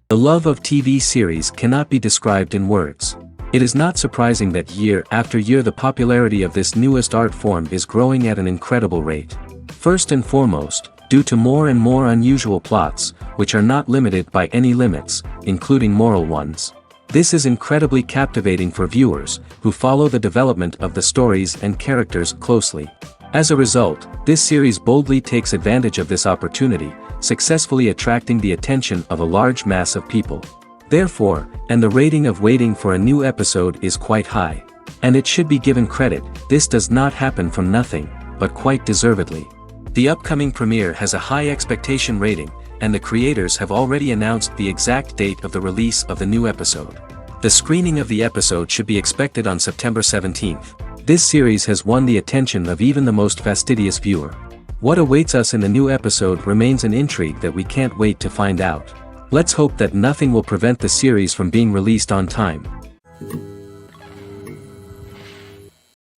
The love of TV series cannot be described in words. It is not surprising that year after year the popularity of this newest art form is growing at an incredible rate. First and foremost, due to more and more unusual plots, which are not limited by any limits, including moral ones. This is incredibly captivating for viewers, who follow the development of the stories and characters closely. As a result, this series boldly takes advantage of this opportunity, successfully attracting the attention of a large mass of people. Therefore, and the rating of waiting for a new episode is quite high. And it should be given credit, this does not happen from nothing, but quite deservedly. The upcoming premiere has a high expectation rating, and the creators have already announced the exact date of the release of the new episode. The screening of the episode should be expected on September 17th. This series has won the attention of even the most fastidious viewer. What awaits us in the new episode remains an intrigue that we can't wait to find out. Let's hope that nothing will prevent the series from being released on time.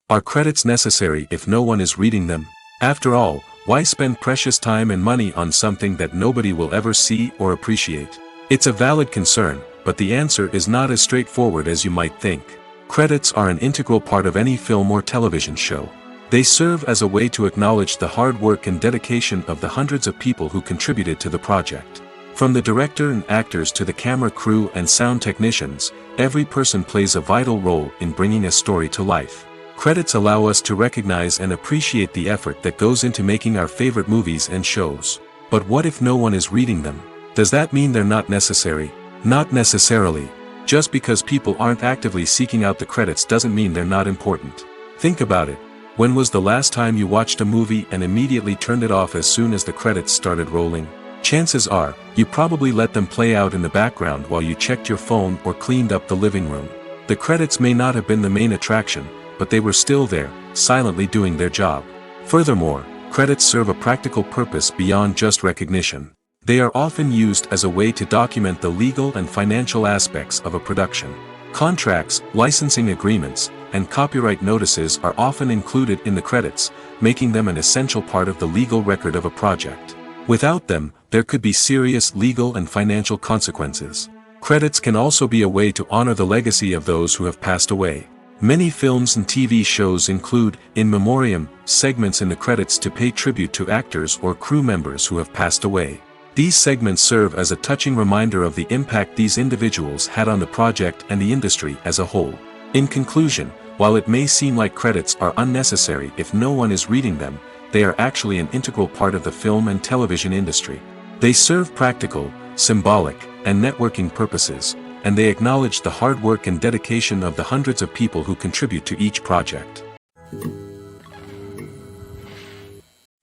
Are credits necessary if no one is reading them? After all, why spend precious time and money on something that nobody will ever see or appreciate? It's a valid concern, but the answer is not as straightforward as you might think. Credits are an integral part of any film or television show. They serve as a way to acknowledge the hard work and dedication of the hundreds of people who contributed to the project. From the director and actors to the camera crew and sound technicians, every person plays a vital role in bringing a story to life. Credits allow us to recognize and appreciate the effort that goes into making our favorite movies and shows. But what if no one is reading them? Does that mean they're not necessary? Not necessarily. Just because people aren't actively seeking out the credits doesn't mean they're not important. Think about it. When was the last time you watched a movie and immediately turned it off as soon as the credits started rolling? Chances are, you probably let them play out in the background while you checked your phone or cleaned up the living room. The credits may not have been the main attraction, but they were still there, silently doing their job. Furthermore, credits serve a practical purpose beyond just recognition. They are often used as a way to document the legal and financial aspects of a production. Contracts, licensing agreements, and copyright notices are often included in the credits, making them an essential part of the legal record of a project. Without them, there could be serious legal and financial consequences. Credits can also be a way to honor the legacy of those who have passed away. Many films and TV shows include, in memoriam, segments in the credits to pay tribute to actors or crew members who have passed away. These segments serve as a touching reminder of the impact these individuals had on the project and the industry as a whole. In conclusion, while it may seem like credits are unnecessary if no one is reading them, they are actually an integral part of the film and television industry. They serve practical, symbolic, and networking purposes, and they acknowledge the hard work and dedication of the hundreds of people who contribute to each project.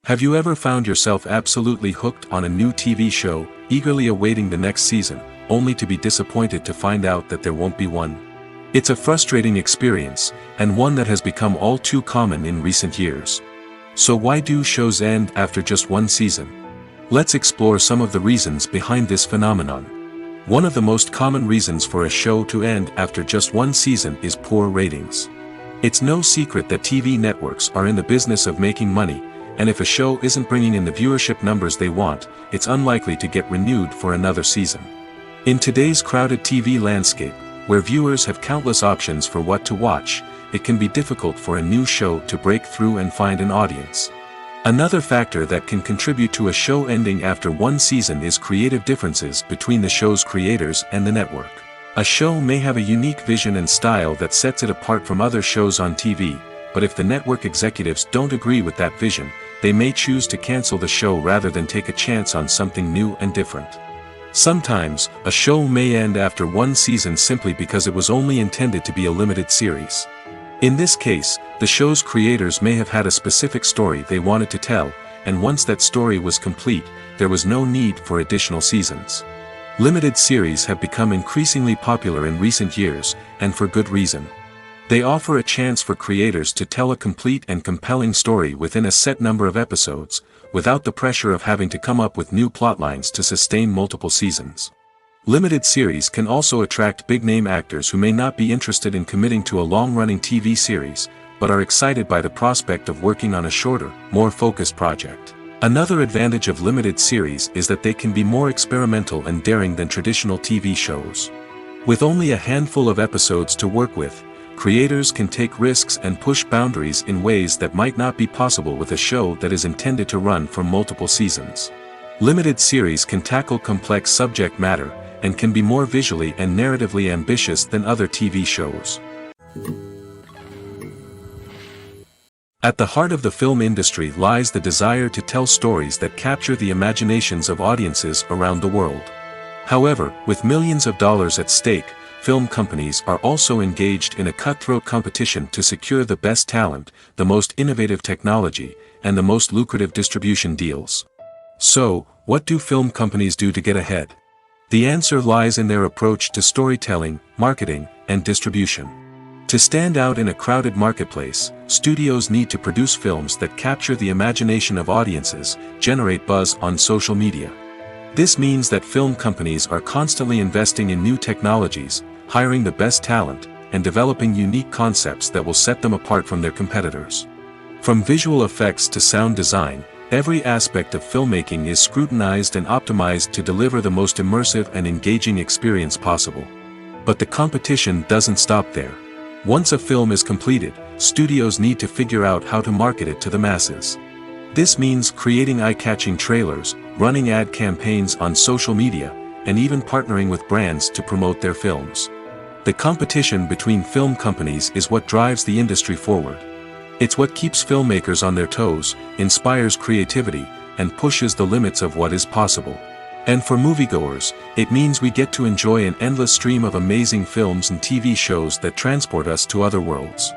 Have you ever found yourself absolutely hooked on a new TV show, eagerly awaiting the next season, only to be disappointed to find out that there won't be one? It's a frustrating experience, and one that has become all too common in recent years. So why do shows end after just one season? Let's explore some of the reasons behind this phenomenon. One of the most common reasons for a show to end after just one season is poor ratings. It's no secret that TV networks are in the business of making money, and if a show isn't bringing in the viewership numbers they want, it's unlikely to get renewed for another season. In today's crowded TV landscape, where viewers have countless options for what to watch, it can be difficult for a new show to break through and find an audience. Another factor that can contribute to a show ending after one season is creative differences between the show's creators and the network. A show may have a unique vision and style that sets it apart from other shows on TV, but if the network executives don't agree with that vision, they may choose to cancel the show rather than take a chance on something new and different. Sometimes, a show may end after one season simply because it was only intended to be a limited series. In this case, the show's creators may have had a specific story they wanted to tell, and once that story was complete, there was no need for additional seasons. Limited series have become increasingly popular in recent years, and for good reason. They offer a chance for creators to tell a complete and compelling story within a set number of episodes, without the pressure of having to come up with new plotlines to sustain multiple seasons. Limited series can also attract big-name actors who may not be interested in committing to a long-running TV series, but are excited by the prospect of working on a shorter, more focused project. Another advantage of limited series is that they can be more experimental and daring than traditional TV shows. With only a handful of episodes to work with, creators can take risks and push boundaries in ways that might not be possible with a show that is intended to run for multiple seasons. Limited series can tackle complex subject matter, and can be more visually and narratively ambitious than other TV shows. At the heart of the film industry lies the desire to tell stories that capture the imaginations of audiences around the world. However, with millions of dollars at stake, film companies are also engaged in a cutthroat competition to secure the best talent, the most innovative technology, and the most lucrative distribution deals. So, what do film companies do to get ahead? The answer lies in their approach to storytelling, marketing, and distribution. To stand out in a crowded marketplace, studios need to produce films that capture the imagination of audiences, generate buzz on social media. This means that film companies are constantly investing in new technologies, hiring the best talent, and developing unique concepts that will set them apart from their competitors. From visual effects to sound design, every aspect of filmmaking is scrutinized and optimized to deliver the most immersive and engaging experience possible. But the competition doesn't stop there. Once a film is completed, studios need to figure out how to market it to the masses. This means creating eye-catching trailers, running ad campaigns on social media, and even partnering with brands to promote their films. The competition between film companies is what drives the industry forward. It's what keeps filmmakers on their toes, inspires creativity, and pushes the limits of what is possible. And for moviegoers, it means we get to enjoy an endless stream of amazing films and TV shows that transport us to other worlds.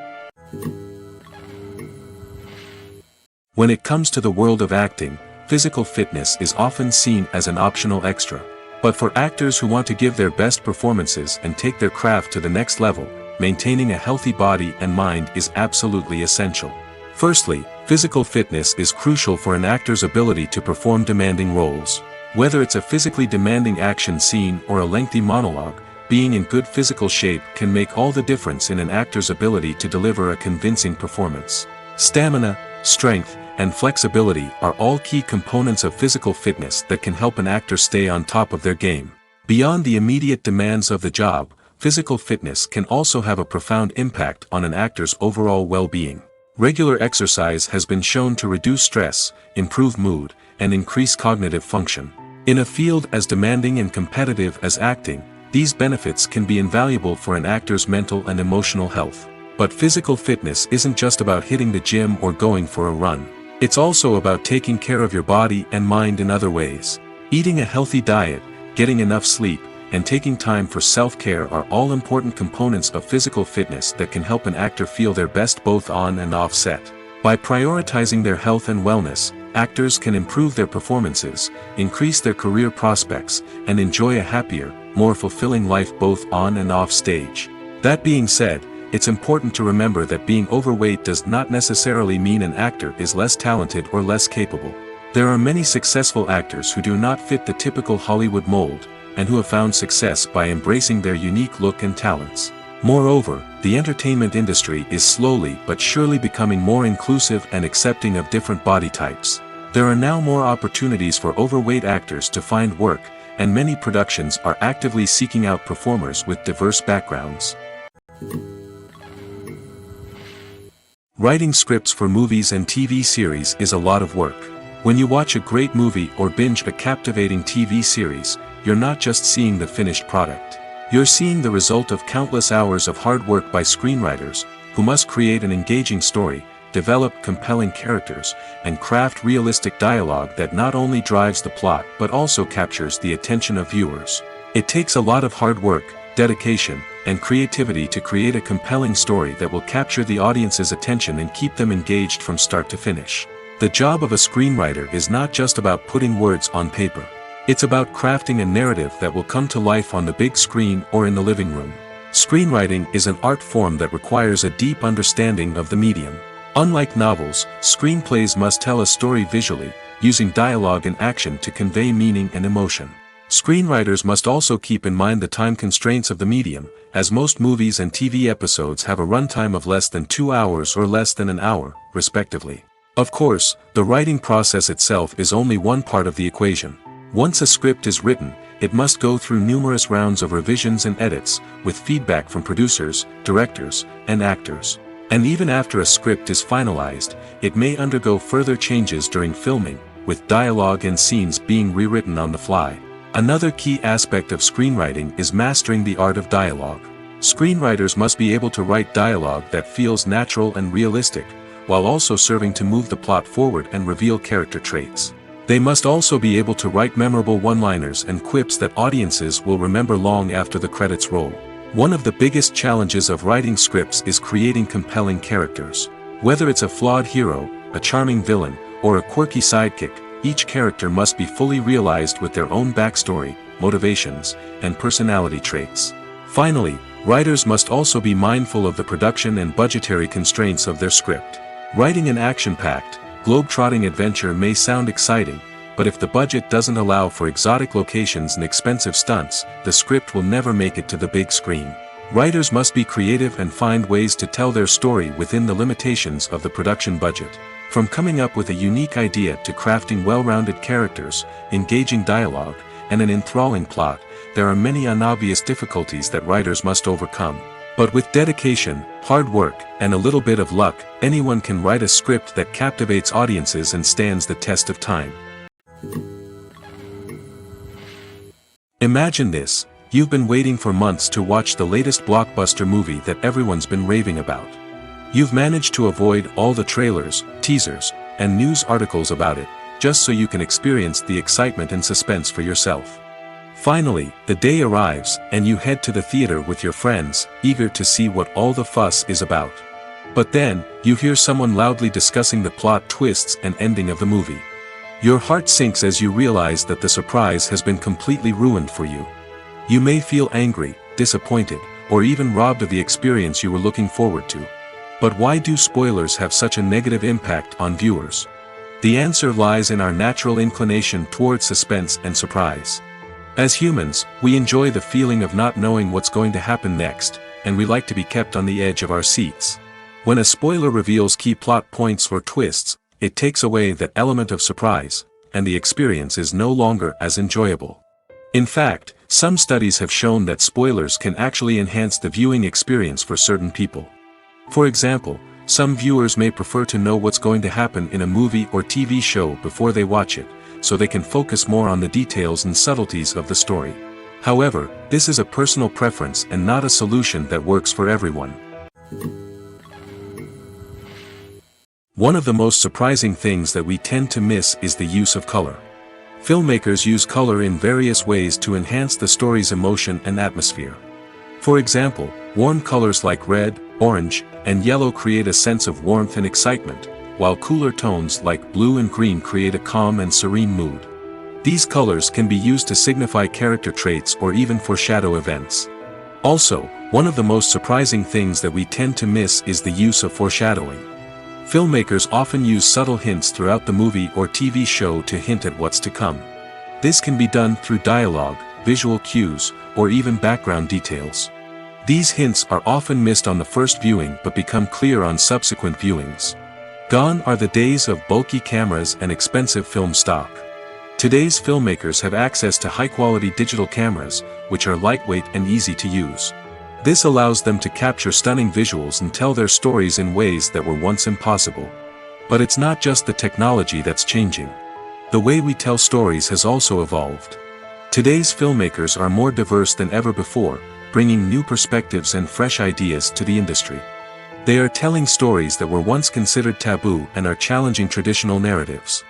When it comes to the world of acting, physical fitness is often seen as an optional extra. But for actors who want to give their best performances and take their craft to the next level, maintaining a healthy body and mind is absolutely essential. Firstly, physical fitness is crucial for an actor's ability to perform demanding roles. Whether it's a physically demanding action scene or a lengthy monologue, being in good physical shape can make all the difference in an actor's ability to deliver a convincing performance. Stamina, strength, and flexibility are all key components of physical fitness that can help an actor stay on top of their game. Beyond the immediate demands of the job, physical fitness can also have a profound impact on an actor's overall well-being. Regular exercise has been shown to reduce stress, improve mood, and increase cognitive function. In a field as demanding and competitive as acting, these benefits can be invaluable for an actor's mental and emotional health. But physical fitness isn't just about hitting the gym or going for a run. It's also about taking care of your body and mind in other ways. Eating a healthy diet, getting enough sleep, and taking time for self-care are all important components of physical fitness that can help an actor feel their best both on and off set. By prioritizing their health and wellness, actors can improve their performances, increase their career prospects, and enjoy a happier, more fulfilling life both on and off stage. That being said, it's important to remember that being overweight does not necessarily mean an actor is less talented or less capable. There are many successful actors who do not fit the typical Hollywood mold, and who have found success by embracing their unique look and talents. Moreover, the entertainment industry is slowly but surely becoming more inclusive and accepting of different body types. There are now more opportunities for overweight actors to find work, and many productions are actively seeking out performers with diverse backgrounds. Writing scripts for movies and TV series is a lot of work. When you watch a great movie or binge a captivating TV series, you're not just seeing the finished product. You're seeing the result of countless hours of hard work by screenwriters, who must create an engaging story, develop compelling characters, and craft realistic dialogue that not only drives the plot but also captures the attention of viewers. It takes a lot of hard work, dedication, and creativity to create a compelling story that will capture the audience's attention and keep them engaged from start to finish. The job of a screenwriter is not just about putting words on paper. It's about crafting a narrative that will come to life on the big screen or in the living room. Screenwriting is an art form that requires a deep understanding of the medium. Unlike novels, screenplays must tell a story visually, using dialogue and action to convey meaning and emotion. Screenwriters must also keep in mind the time constraints of the medium, as most movies and TV episodes have a runtime of less than 2 hours or less than an hour, respectively. Of course, the writing process itself is only one part of the equation. Once a script is written, it must go through numerous rounds of revisions and edits, with feedback from producers, directors, and actors. And even after a script is finalized, it may undergo further changes during filming, with dialogue and scenes being rewritten on the fly. Another key aspect of screenwriting is mastering the art of dialogue. Screenwriters must be able to write dialogue that feels natural and realistic, while also serving to move the plot forward and reveal character traits. They must also be able to write memorable one-liners and quips that audiences will remember long after the credits roll. One of the biggest challenges of writing scripts is creating compelling characters. Whether it's a flawed hero, a charming villain, or a quirky sidekick, each character must be fully realized with their own backstory, motivations, and personality traits. Finally, writers must also be mindful of the production and budgetary constraints of their script. Writing an action-packed, globe-trotting adventure may sound exciting, but if the budget doesn't allow for exotic locations and expensive stunts, the script will never make it to the big screen. Writers must be creative and find ways to tell their story within the limitations of the production budget. From coming up with a unique idea to crafting well-rounded characters, engaging dialogue, and an enthralling plot, there are many unobvious difficulties that writers must overcome. But with dedication, hard work, and a little bit of luck, anyone can write a script that captivates audiences and stands the test of time. Imagine this: you've been waiting for months to watch the latest blockbuster movie that everyone's been raving about. You've managed to avoid all the trailers, teasers, and news articles about it, just so you can experience the excitement and suspense for yourself. Finally, the day arrives, and you head to the theater with your friends, eager to see what all the fuss is about. But then, you hear someone loudly discussing the plot twists and ending of the movie. Your heart sinks as you realize that the surprise has been completely ruined for you. You may feel angry, disappointed, or even robbed of the experience you were looking forward to. But why do spoilers have such a negative impact on viewers? The answer lies in our natural inclination toward suspense and surprise. As humans, we enjoy the feeling of not knowing what's going to happen next, and we like to be kept on the edge of our seats. When a spoiler reveals key plot points or twists, it takes away that element of surprise, and the experience is no longer as enjoyable. In fact, some studies have shown that spoilers can actually enhance the viewing experience for certain people. For example, some viewers may prefer to know what's going to happen in a movie or TV show before they watch it, so they can focus more on the details and subtleties of the story. However, this is a personal preference and not a solution that works for everyone. One of the most surprising things that we tend to miss is the use of color. Filmmakers use color in various ways to enhance the story's emotion and atmosphere. For example, warm colors like red, orange, and yellow create a sense of warmth and excitement, while cooler tones like blue and green create a calm and serene mood. These colors can be used to signify character traits or even foreshadow events. Also, one of the most surprising things that we tend to miss is the use of foreshadowing. Filmmakers often use subtle hints throughout the movie or TV show to hint at what's to come. This can be done through dialogue, visual cues, or even background details. These hints are often missed on the first viewing but become clear on subsequent viewings. Gone are the days of bulky cameras and expensive film stock. Today's filmmakers have access to high-quality digital cameras, which are lightweight and easy to use. This allows them to capture stunning visuals and tell their stories in ways that were once impossible. But it's not just the technology that's changing. The way we tell stories has also evolved. Today's filmmakers are more diverse than ever before, bringing new perspectives and fresh ideas to the industry. They are telling stories that were once considered taboo and are challenging traditional narratives.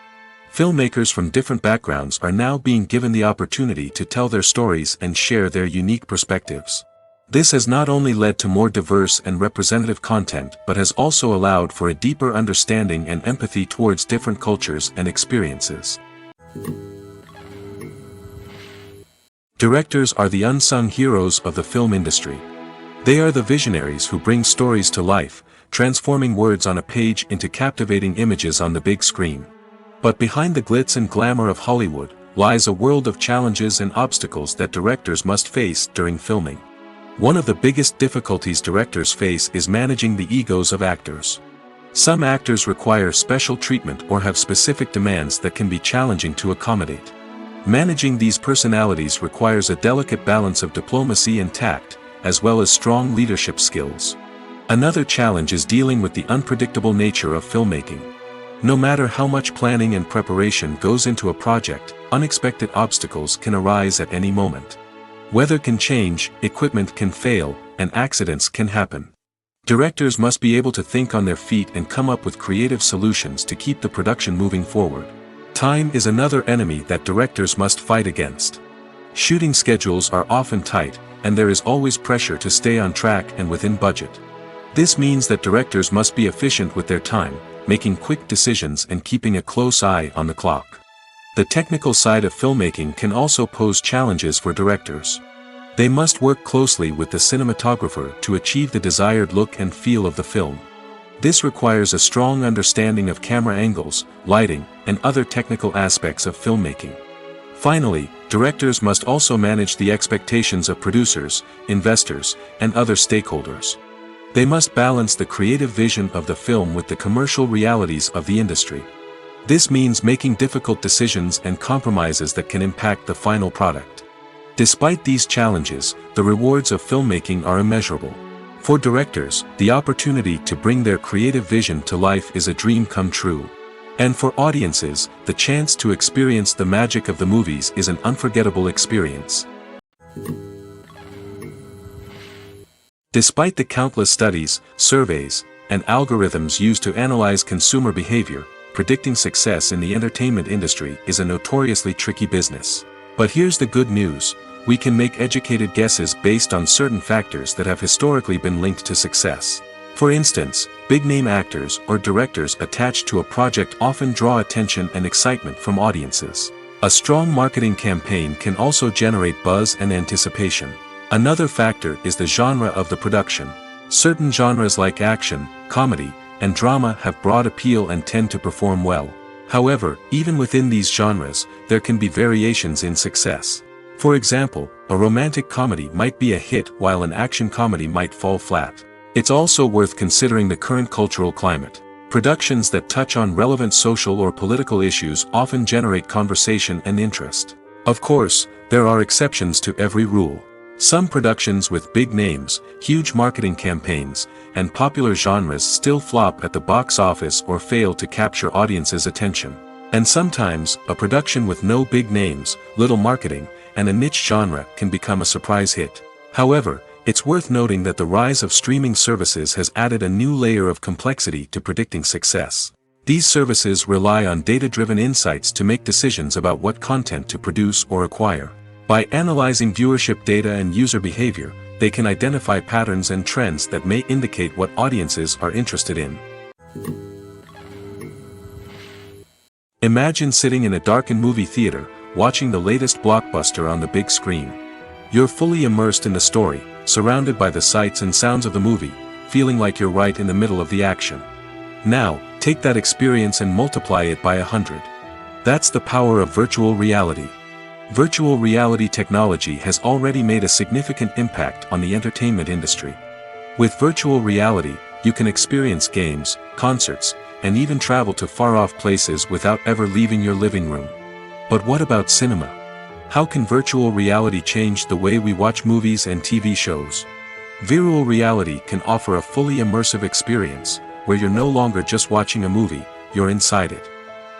Filmmakers from different backgrounds are now being given the opportunity to tell their stories and share their unique perspectives. This has not only led to more diverse and representative content but has also allowed for a deeper understanding and empathy towards different cultures and experiences. Directors are the unsung heroes of the film industry. They are the visionaries who bring stories to life, transforming words on a page into captivating images on the big screen. But behind the glitz and glamour of Hollywood lies a world of challenges and obstacles that directors must face during filming. One of the biggest difficulties directors face is managing the egos of actors. Some actors require special treatment or have specific demands that can be challenging to accommodate. Managing these personalities requires a delicate balance of diplomacy and tact, as well as strong leadership skills. Another challenge is dealing with the unpredictable nature of filmmaking. No matter how much planning and preparation goes into a project, unexpected obstacles can arise at any moment. Weather can change, equipment can fail, and accidents can happen. Directors must be able to think on their feet and come up with creative solutions to keep the production moving forward. Time is another enemy that directors must fight against. Shooting schedules are often tight, and there is always pressure to stay on track and within budget. This means that directors must be efficient with their time, making quick decisions and keeping a close eye on the clock. The technical side of filmmaking can also pose challenges for directors. They must work closely with the cinematographer to achieve the desired look and feel of the film. This requires a strong understanding of camera angles, lighting, and other technical aspects of filmmaking. Finally, directors must also manage the expectations of producers, investors, and other stakeholders. They must balance the creative vision of the film with the commercial realities of the industry. This means making difficult decisions and compromises that can impact the final product. Despite these challenges, the rewards of filmmaking are immeasurable. For directors, the opportunity to bring their creative vision to life is a dream come true. And for audiences, the chance to experience the magic of the movies is an unforgettable experience. Despite the countless studies, surveys, and algorithms used to analyze consumer behavior, predicting success in the entertainment industry is a notoriously tricky business. But here's the good news: we can make educated guesses based on certain factors that have historically been linked to success. For instance, big-name actors or directors attached to a project often draw attention and excitement from audiences. A strong marketing campaign can also generate buzz and anticipation. Another factor is the genre of the production. Certain genres like action, comedy, and drama have broad appeal and tend to perform well. However, even within these genres, there can be variations in success. For example, a romantic comedy might be a hit while an action comedy might fall flat. It's also worth considering the current cultural climate. Productions that touch on relevant social or political issues often generate conversation and interest. Of course, there are exceptions to every rule. Some productions with big names, huge marketing campaigns, and popular genres still flop at the box office or fail to capture audiences' attention. And sometimes, a production with no big names, little marketing, and a niche genre can become a surprise hit. However, it's worth noting that the rise of streaming services has added a new layer of complexity to predicting success. These services rely on data-driven insights to make decisions about what content to produce or acquire. By analyzing viewership data and user behavior, they can identify patterns and trends that may indicate what audiences are interested in. Imagine sitting in a darkened movie theater, watching the latest blockbuster on the big screen. You're fully immersed in the story, surrounded by the sights and sounds of the movie, feeling like you're right in the middle of the action. Now, take that experience and multiply it by 100. That's the power of virtual reality. Virtual reality technology has already made a significant impact on the entertainment industry. With virtual reality, you can experience games, concerts, and even travel to far-off places without ever leaving your living room. But what about cinema? How can virtual reality change the way we watch movies and TV shows? Virtual reality can offer a fully immersive experience, where you're no longer just watching a movie, you're inside it.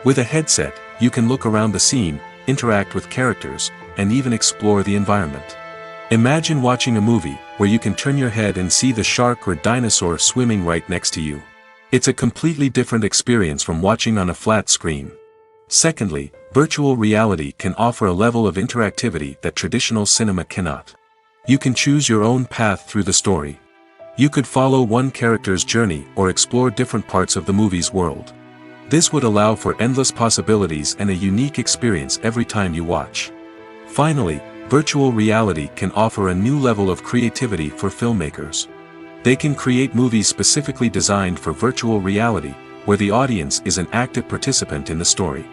With a headset, you can look around the scene, interact with characters, and even explore the environment. Imagine watching a movie where you can turn your head and see the shark or dinosaur swimming right next to you. It's a completely different experience from watching on a flat screen. Secondly, virtual reality can offer a level of interactivity that traditional cinema cannot. You can choose your own path through the story. You could follow one character's journey or explore different parts of the movie's world. This would allow for endless possibilities and a unique experience every time you watch. Finally, virtual reality can offer a new level of creativity for filmmakers. They can create movies specifically designed for virtual reality, where the audience is an active participant in the story.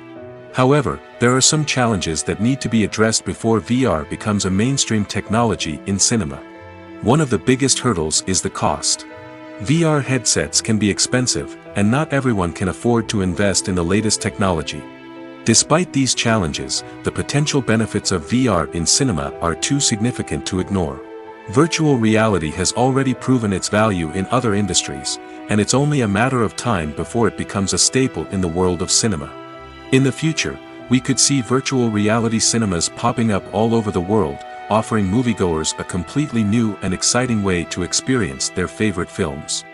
However, there are some challenges that need to be addressed before VR becomes a mainstream technology in cinema. One of the biggest hurdles is the cost. VR headsets can be expensive, and not everyone can afford to invest in the latest technology. Despite these challenges, the potential benefits of VR in cinema are too significant to ignore. Virtual reality has already proven its value in other industries, and it's only a matter of time before it becomes a staple in the world of cinema. In the future, we could see virtual reality cinemas popping up all over the world, offering moviegoers a completely new and exciting way to experience their favorite films.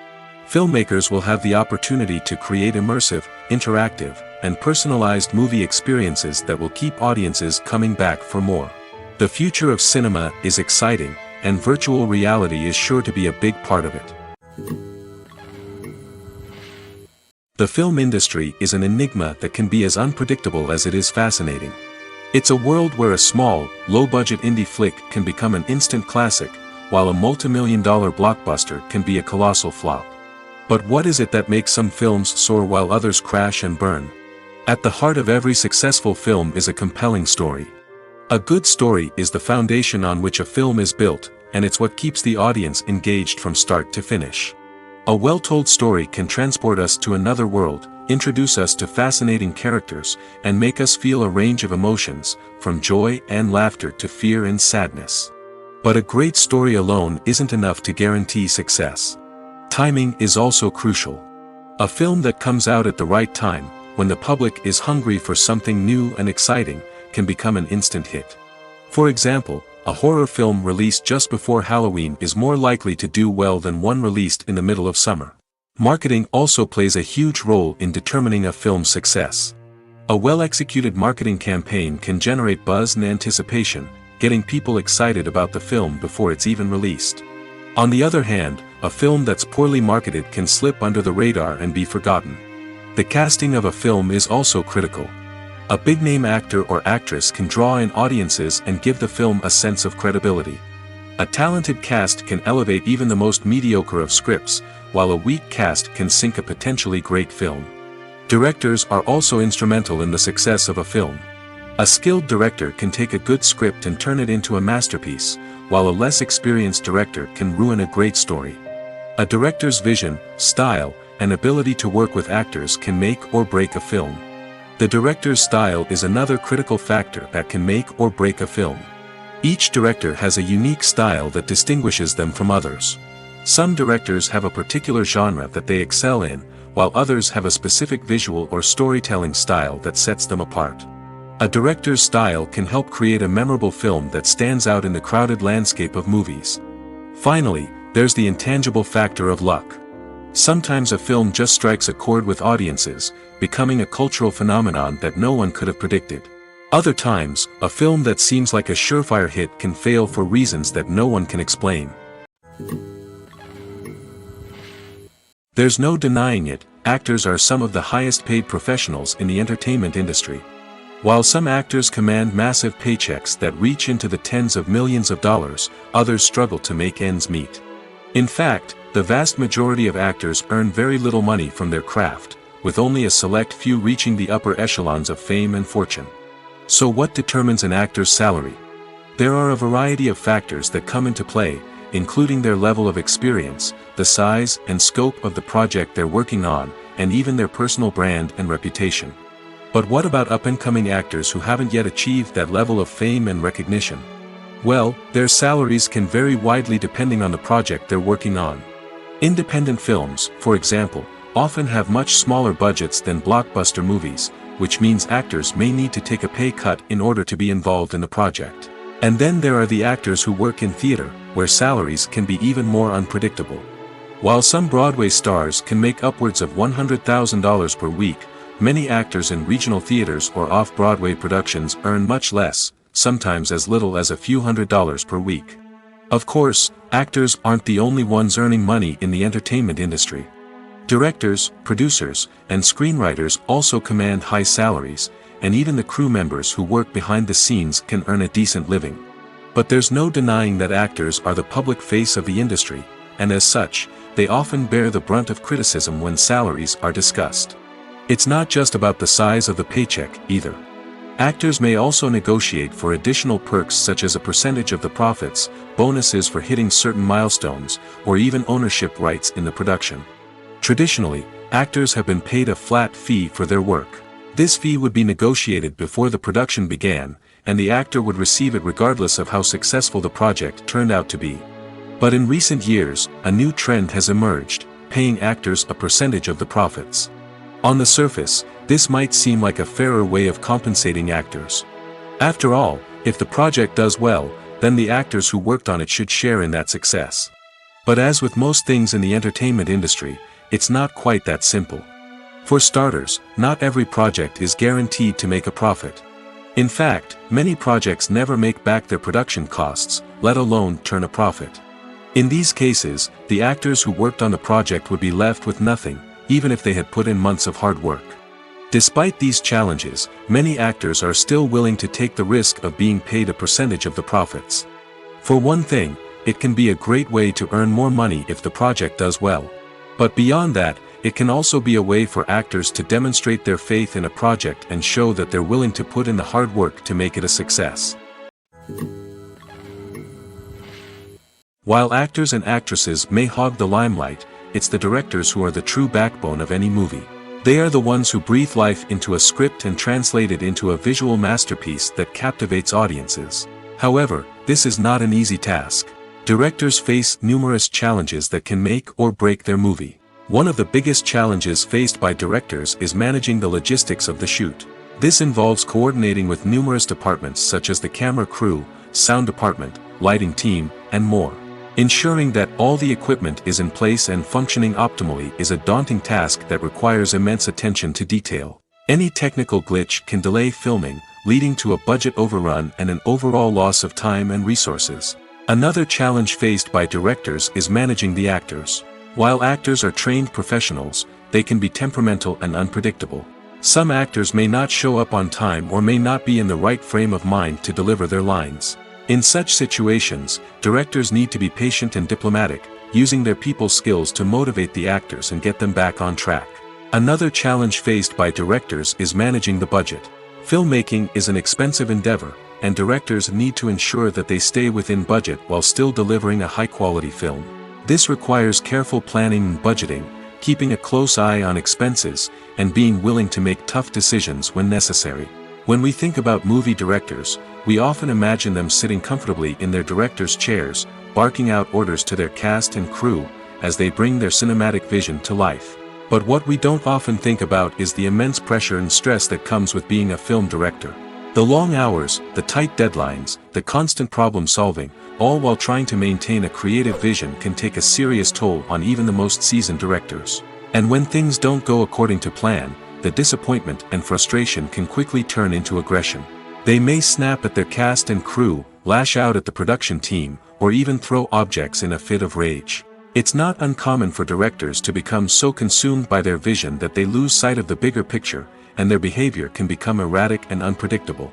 Filmmakers will have the opportunity to create immersive, interactive, and personalized movie experiences that will keep audiences coming back for more. The future of cinema is exciting, and virtual reality is sure to be a big part of it. The film industry is an enigma that can be as unpredictable as it is fascinating. It's a world where a small, low-budget indie flick can become an instant classic, while a multi-million-dollar blockbuster can be a colossal flop. But what is it that makes some films soar while others crash and burn? At the heart of every successful film is a compelling story. A good story is the foundation on which a film is built, and it's what keeps the audience engaged from start to finish. A well-told story can transport us to another world, introduce us to fascinating characters, and make us feel a range of emotions, from joy and laughter to fear and sadness. But a great story alone isn't enough to guarantee success. Timing is also crucial. A film that comes out at the right time, when the public is hungry for something new and exciting, can become an instant hit. For example, a horror film released just before Halloween is more likely to do well than one released in the middle of summer. Marketing also plays a huge role in determining a film's success. A well-executed marketing campaign can generate buzz and anticipation, getting people excited about the film before it's even released. On the other hand, a film that's poorly marketed can slip under the radar and be forgotten. The casting of a film is also critical. A big-name actor or actress can draw in audiences and give the film a sense of credibility. A talented cast can elevate even the most mediocre of scripts, while a weak cast can sink a potentially great film. Directors are also instrumental in the success of a film. A skilled director can take a good script and turn it into a masterpiece, while a less experienced director can ruin a great story. A director's vision, style, and ability to work with actors can make or break a film. The director's style is another critical factor that can make or break a film. Each director has a unique style that distinguishes them from others. Some directors have a particular genre that they excel in, while others have a specific visual or storytelling style that sets them apart. A director's style can help create a memorable film that stands out in the crowded landscape of movies. Finally, there's the intangible factor of luck. Sometimes a film just strikes a chord with audiences, becoming a cultural phenomenon that no one could have predicted. Other times, a film that seems like a surefire hit can fail for reasons that no one can explain. There's no denying it, actors are some of the highest paid professionals in the entertainment industry. While some actors command massive paychecks that reach into the tens of millions of dollars, others struggle to make ends meet. In fact, the vast majority of actors earn very little money from their craft, with only a select few reaching the upper echelons of fame and fortune. So what determines an actor's salary? There are a variety of factors that come into play, including their level of experience, the size and scope of the project they're working on, and even their personal brand and reputation. But what about up-and-coming actors who haven't yet achieved that level of fame and recognition? Well, their salaries can vary widely depending on the project they're working on. Independent films, for example, often have much smaller budgets than blockbuster movies, which means actors may need to take a pay cut in order to be involved in the project. And then there are the actors who work in theater, where salaries can be even more unpredictable. While some Broadway stars can make upwards of $100,000 per week, many actors in regional theaters or off-Broadway productions earn much less, sometimes as little as a few $100s per week. Of course, actors aren't the only ones earning money in the entertainment industry. Directors, producers, and screenwriters also command high salaries, and even the crew members who work behind the scenes can earn a decent living. But there's no denying that actors are the public face of the industry, and as such, they often bear the brunt of criticism when salaries are discussed. It's not just about the size of the paycheck, either. Actors may also negotiate for additional perks such as a percentage of the profits, bonuses for hitting certain milestones, or even ownership rights in the production. Traditionally, actors have been paid a flat fee for their work. This fee would be negotiated before the production began, and the actor would receive it regardless of how successful the project turned out to be. But in recent years, a new trend has emerged, paying actors a percentage of the profits. On the surface, this might seem like a fairer way of compensating actors. After all, if the project does well, then the actors who worked on it should share in that success. But as with most things in the entertainment industry, it's not quite that simple. For starters, not every project is guaranteed to make a profit. In fact, many projects never make back their production costs, let alone turn a profit. In these cases, the actors who worked on the project would be left with nothing, even if they had put in months of hard work. Despite these challenges, many actors are still willing to take the risk of being paid a percentage of the profits. For one thing, it can be a great way to earn more money if the project does well. But beyond that, it can also be a way for actors to demonstrate their faith in a project and show that they're willing to put in the hard work to make it a success. While actors and actresses may hog the limelight, it's the directors who are the true backbone of any movie. They are the ones who breathe life into a script and translate it into a visual masterpiece that captivates audiences. However, this is not an easy task. Directors face numerous challenges that can make or break their movie. One of the biggest challenges faced by directors is managing the logistics of the shoot. This involves coordinating with numerous departments such as the camera crew, sound department, lighting team, and more. Ensuring that all the equipment is in place and functioning optimally is a daunting task that requires immense attention to detail. Any technical glitch can delay filming, leading to a budget overrun and an overall loss of time and resources. Another challenge faced by directors is managing the actors. While actors are trained professionals, they can be temperamental and unpredictable. Some actors may not show up on time or may not be in the right frame of mind to deliver their lines. In such situations, directors need to be patient and diplomatic, using their people skills to motivate the actors and get them back on track. Another challenge faced by directors is managing the budget. Filmmaking is an expensive endeavor, and directors need to ensure that they stay within budget while still delivering a high-quality film. This requires careful planning and budgeting, keeping a close eye on expenses, and being willing to make tough decisions when necessary. When we think about movie directors, we often imagine them sitting comfortably in their director's chairs, barking out orders to their cast and crew, as they bring their cinematic vision to life. But what we don't often think about is the immense pressure and stress that comes with being a film director. The long hours, the tight deadlines, the constant problem solving, all while trying to maintain a creative vision can take a serious toll on even the most seasoned directors. And when things don't go according to plan, the disappointment and frustration can quickly turn into aggression. They may snap at their cast and crew, lash out at the production team, or even throw objects in a fit of rage. It's not uncommon for directors to become so consumed by their vision that they lose sight of the bigger picture, and their behavior can become erratic and unpredictable.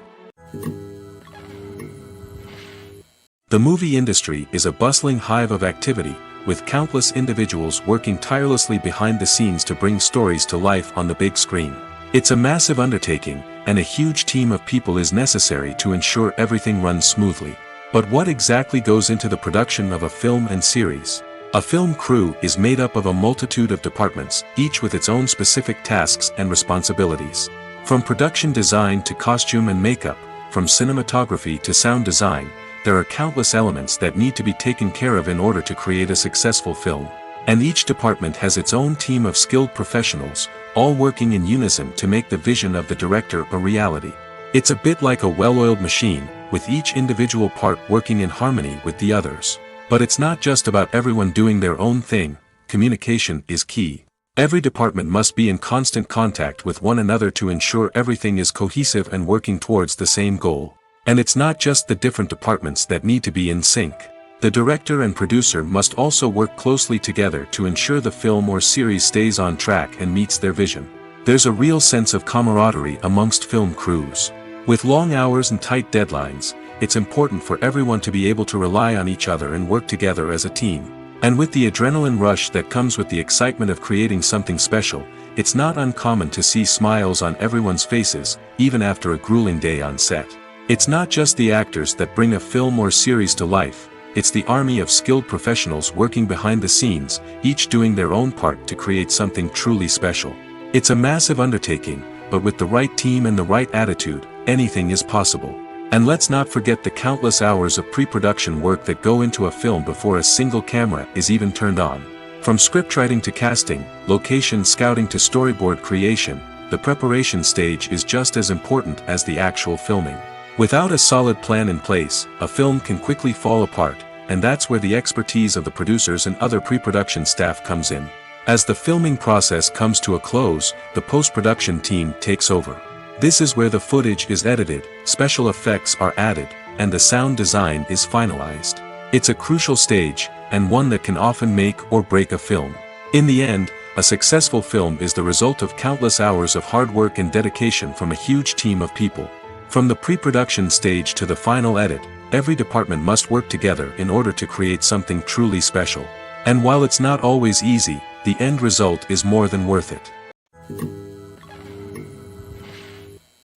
The movie industry is a bustling hive of activity, with countless individuals working tirelessly behind the scenes to bring stories to life on the big screen. It's a massive undertaking, and a huge team of people is necessary to ensure everything runs smoothly. But what exactly goes into the production of a film and series? A film crew is made up of a multitude of departments, each with its own specific tasks and responsibilities. From production design to costume and makeup, from cinematography to sound design, there are countless elements that need to be taken care of in order to create a successful film. And each department has its own team of skilled professionals, all working in unison to make the vision of the director a reality. It's a bit like a well-oiled machine, with each individual part working in harmony with the others. But it's not just about everyone doing their own thing. Communication is key. Every department must be in constant contact with one another to ensure everything is cohesive and working towards the same goal. And it's not just the different departments that need to be in sync. The director and producer must also work closely together to ensure the film or series stays on track and meets their vision. There's a real sense of camaraderie amongst film crews. With long hours and tight deadlines, it's important for everyone to be able to rely on each other and work together as a team. And with the adrenaline rush that comes with the excitement of creating something special, it's not uncommon to see smiles on everyone's faces, even after a grueling day on set. It's not just the actors that bring a film or series to life, it's the army of skilled professionals working behind the scenes, each doing their own part to create something truly special. It's a massive undertaking, but with the right team and the right attitude, anything is possible. And let's not forget the countless hours of pre-production work that go into a film before a single camera is even turned on. From scriptwriting to casting, location scouting to storyboard creation, the preparation stage is just as important as the actual filming. Without a solid plan in place, a film can quickly fall apart, and that's where the expertise of the producers and other pre-production staff comes in. As the filming process comes to a close, the post-production team takes over. This is where the footage is edited, special effects are added, and the sound design is finalized. It's a crucial stage, and one that can often make or break a film. In the end, a successful film is the result of countless hours of hard work and dedication from a huge team of people. From the pre-production stage to the final edit, every department must work together in order to create something truly special. And while it's not always easy, the end result is more than worth it.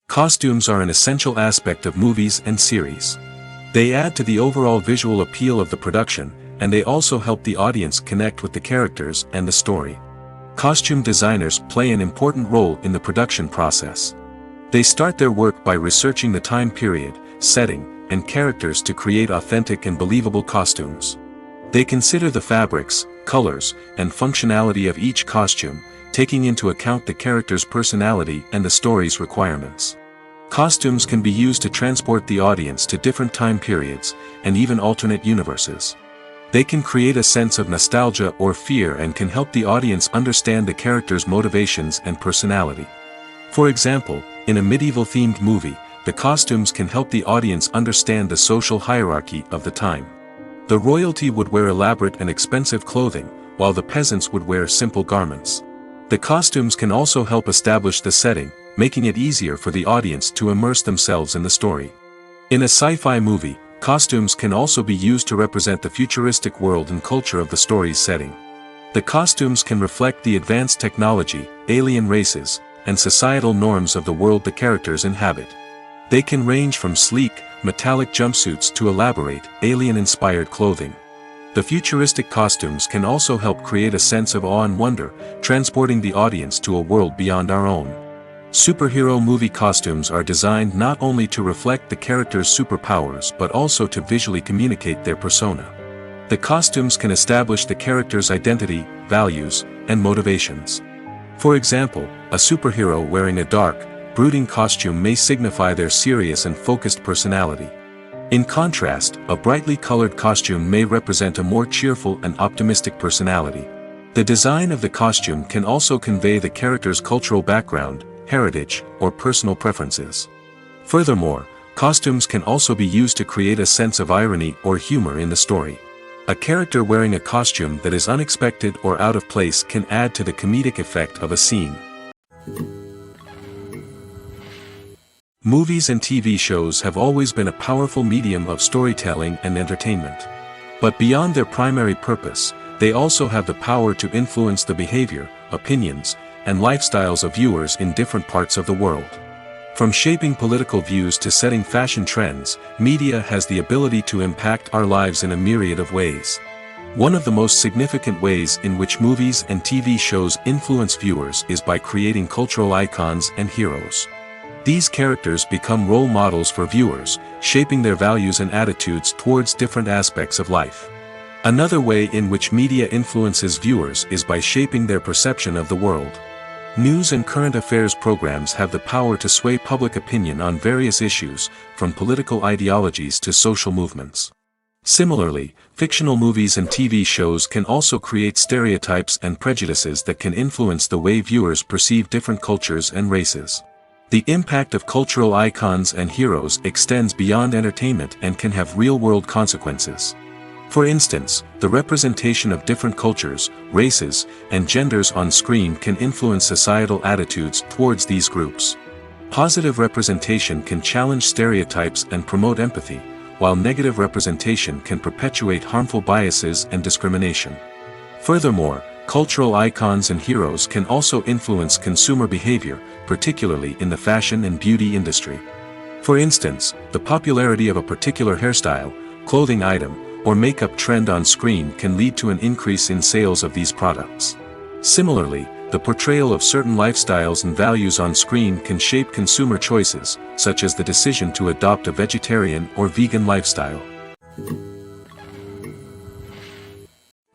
Costumes are an essential aspect of movies and series. They add to the overall visual appeal of the production, and they also help the audience connect with the characters and the story. Costume designers play an important role in the production process. They start their work by researching the time period, setting, and characters to create authentic and believable costumes. They consider the fabrics, colors, and functionality of each costume, taking into account the character's personality and the story's requirements. Costumes can be used to transport the audience to different time periods, and even alternate universes. They can create a sense of nostalgia or fear and can help the audience understand the character's motivations and personality. For example, in a medieval-themed movie, the costumes can help the audience understand the social hierarchy of the time. The royalty would wear elaborate and expensive clothing, while the peasants would wear simple garments. The costumes can also help establish the setting, making it easier for the audience to immerse themselves in the story. In a sci-fi movie, costumes can also be used to represent the futuristic world and culture of the story's setting. The costumes can reflect the advanced technology, alien races, and societal norms of the world the characters inhabit. They can range from sleek, metallic jumpsuits to elaborate, alien-inspired clothing. The futuristic costumes can also help create a sense of awe and wonder, transporting the audience to a world beyond our own. Superhero movie costumes are designed not only to reflect the character's superpowers but also to visually communicate their persona. The costumes can establish the character's identity, values, and motivations. For example, a superhero wearing a dark, brooding costume may signify their serious and focused personality. In contrast, a brightly colored costume may represent a more cheerful and optimistic personality. The design of the costume can also convey the character's cultural background, heritage, or personal preferences. Furthermore, costumes can also be used to create a sense of irony or humor in the story. A character wearing a costume that is unexpected or out of place can add to the comedic effect of a scene. Movies and TV shows have always been a powerful medium of storytelling and entertainment. But beyond their primary purpose, they also have the power to influence the behavior, opinions, and lifestyles of viewers in different parts of the world. From shaping political views to setting fashion trends, media has the ability to impact our lives in a myriad of ways. One of the most significant ways in which movies and TV shows influence viewers is by creating cultural icons and heroes. These characters become role models for viewers, shaping their values and attitudes towards different aspects of life. Another way in which media influences viewers is by shaping their perception of the world. News and current affairs programs have the power to sway public opinion on various issues, from political ideologies to social movements. Similarly, fictional movies and TV shows can also create stereotypes and prejudices that can influence the way viewers perceive different cultures and races. The impact of cultural icons and heroes extends beyond entertainment and can have real-world consequences. For instance, the representation of different cultures, races, and genders on screen can influence societal attitudes towards these groups. Positive representation can challenge stereotypes and promote empathy, while negative representation can perpetuate harmful biases and discrimination. Furthermore, cultural icons and heroes can also influence consumer behavior, particularly in the fashion and beauty industry. For instance, the popularity of a particular hairstyle, clothing item, or makeup trend on screen can lead to an increase in sales of these products. Similarly, the portrayal of certain lifestyles and values on screen can shape consumer choices, such as the decision to adopt a vegetarian or vegan lifestyle.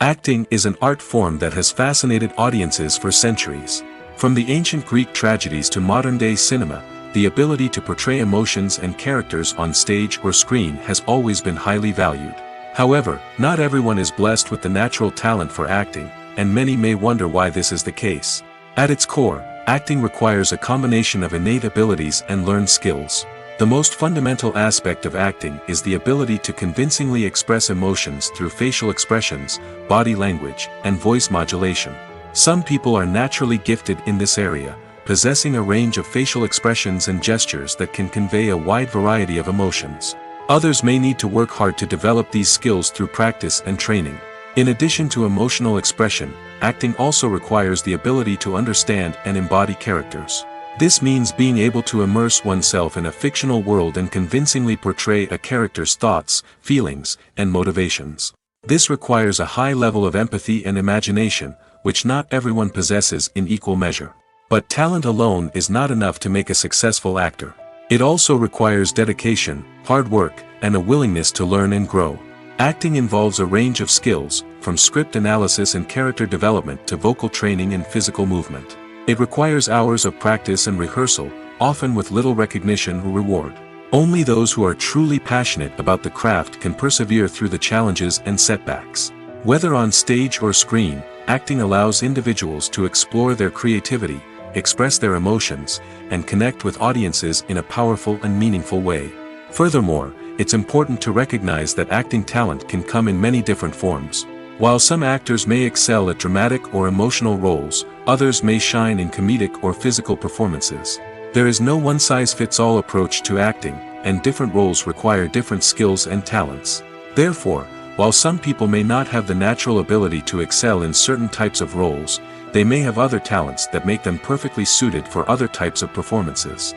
Acting is an art form that has fascinated audiences for centuries. From the ancient Greek tragedies to modern-day cinema, the ability to portray emotions and characters on stage or screen has always been highly valued. However, not everyone is blessed with the natural talent for acting, and many may wonder why this is the case. At its core, acting requires a combination of innate abilities and learned skills. The most fundamental aspect of acting is the ability to convincingly express emotions through facial expressions, body language, and voice modulation. Some people are naturally gifted in this area, possessing a range of facial expressions and gestures that can convey a wide variety of emotions. Others may need to work hard to develop these skills through practice and training. In addition to emotional expression, acting also requires the ability to understand and embody characters. This means being able to immerse oneself in a fictional world and convincingly portray a character's thoughts, feelings, and motivations. This requires a high level of empathy and imagination, which not everyone possesses in equal measure. But talent alone is not enough to make a successful actor. It also requires dedication, hard work, and a willingness to learn and grow. Acting involves a range of skills, from script analysis and character development to vocal training and physical movement. It requires hours of practice and rehearsal, often with little recognition or reward. Only those who are truly passionate about the craft can persevere through the challenges and setbacks. Whether on stage or screen, acting allows individuals to explore their creativity, express their emotions, and connect with audiences in a powerful and meaningful way. Furthermore, it's important to recognize that acting talent can come in many different forms. While some actors may excel at dramatic or emotional roles, others may shine in comedic or physical performances. There is no one-size-fits-all approach to acting, and different roles require different skills and talents. Therefore, while some people may not have the natural ability to excel in certain types of roles, they may have other talents that make them perfectly suited for other types of performances.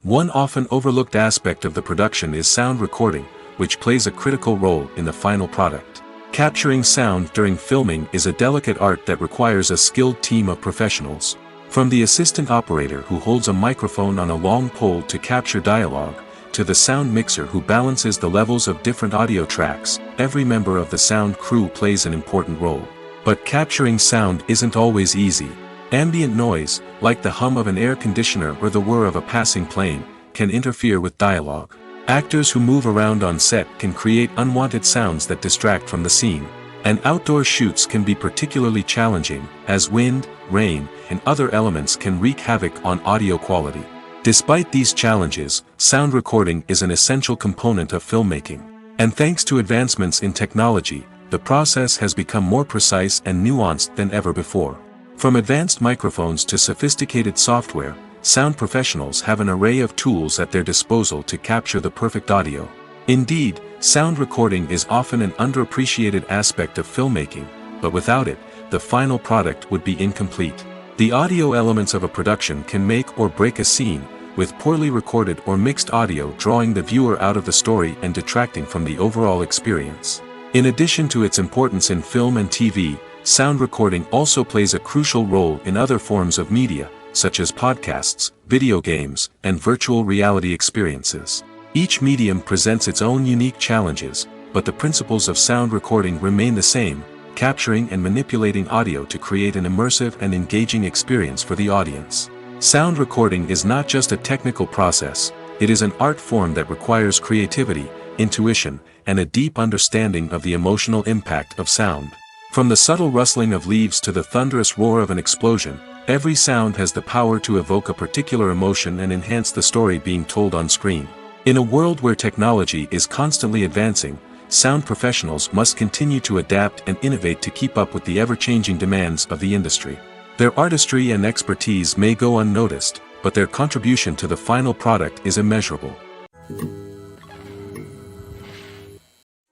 One often overlooked aspect of the production is sound recording, which plays a critical role in the final product. Capturing sound during filming is a delicate art that requires a skilled team of professionals. From the assistant operator who holds a microphone on a long pole to capture dialogue, to the sound mixer who balances the levels of different audio tracks, every member of the sound crew plays an important role. But capturing sound isn't always easy. Ambient noise, like the hum of an air conditioner or the whir of a passing plane, can interfere with dialogue. Actors who move around on set can create unwanted sounds that distract from the scene. And outdoor shoots can be particularly challenging, as wind, rain, and other elements can wreak havoc on audio quality. Despite these challenges, sound recording is an essential component of filmmaking. And thanks to advancements in technology, the process has become more precise and nuanced than ever before. From advanced microphones to sophisticated software, sound professionals have an array of tools at their disposal to capture the perfect audio. Indeed, sound recording is often an underappreciated aspect of filmmaking, but without it, the final product would be incomplete. The audio elements of a production can make or break a scene, with poorly recorded or mixed audio drawing the viewer out of the story and detracting from the overall experience. In addition to its importance in film and TV, sound recording also plays a crucial role in other forms of media, such as podcasts, video games, and virtual reality experiences. Each medium presents its own unique challenges, but the principles of sound recording remain the same: capturing and manipulating audio to create an immersive and engaging experience for the audience. Sound recording is not just a technical process, it is an art form that requires creativity, intuition, and a deep understanding of the emotional impact of sound. From the subtle rustling of leaves to the thunderous roar of an explosion, every sound has the power to evoke a particular emotion and enhance the story being told on screen. In a world where technology is constantly advancing, sound professionals must continue to adapt and innovate to keep up with the ever-changing demands of the industry. Their artistry and expertise may go unnoticed, but their contribution to the final product is immeasurable.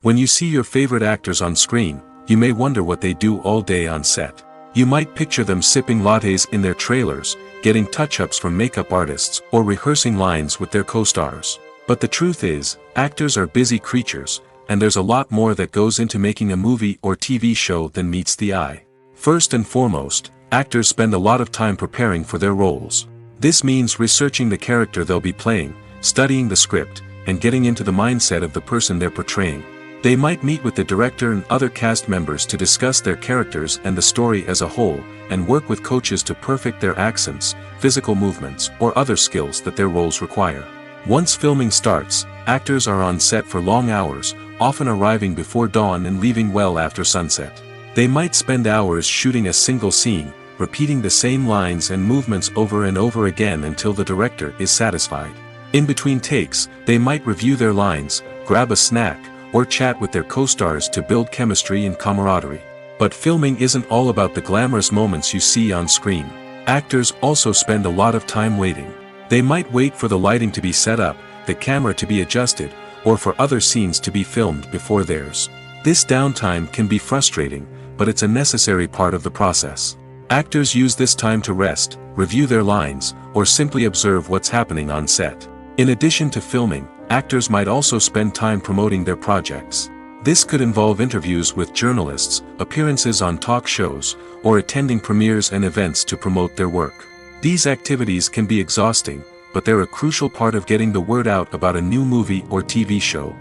When you see your favorite actors on screen, you may wonder what they do all day on set. You might picture them sipping lattes in their trailers, getting touch-ups from makeup artists, or rehearsing lines with their co-stars. But the truth is, actors are busy creatures, and there's a lot more that goes into making a movie or TV show than meets the eye. First and foremost, actors spend a lot of time preparing for their roles. This means researching the character they'll be playing, studying the script, and getting into the mindset of the person they're portraying. They might meet with the director and other cast members to discuss their characters and the story as a whole, and work with coaches to perfect their accents, physical movements, or other skills that their roles require. Once filming starts, actors are on set for long hours, often arriving before dawn and leaving well after sunset. They might spend hours shooting a single scene, repeating the same lines and movements over and over again until the director is satisfied. In between takes, they might review their lines, grab a snack, or chat with their co-stars to build chemistry and camaraderie. But filming isn't all about the glamorous moments you see on screen. Actors also spend a lot of time waiting. They might wait for the lighting to be set up, the camera to be adjusted, or for other scenes to be filmed before theirs. This downtime can be frustrating, but it's a necessary part of the process. Actors use this time to rest, review their lines, or simply observe what's happening on set. In addition to filming, actors might also spend time promoting their projects. This could involve interviews with journalists, appearances on talk shows, or attending premieres and events to promote their work. These activities can be exhausting, but they're a crucial part of getting the word out about a new movie or TV show.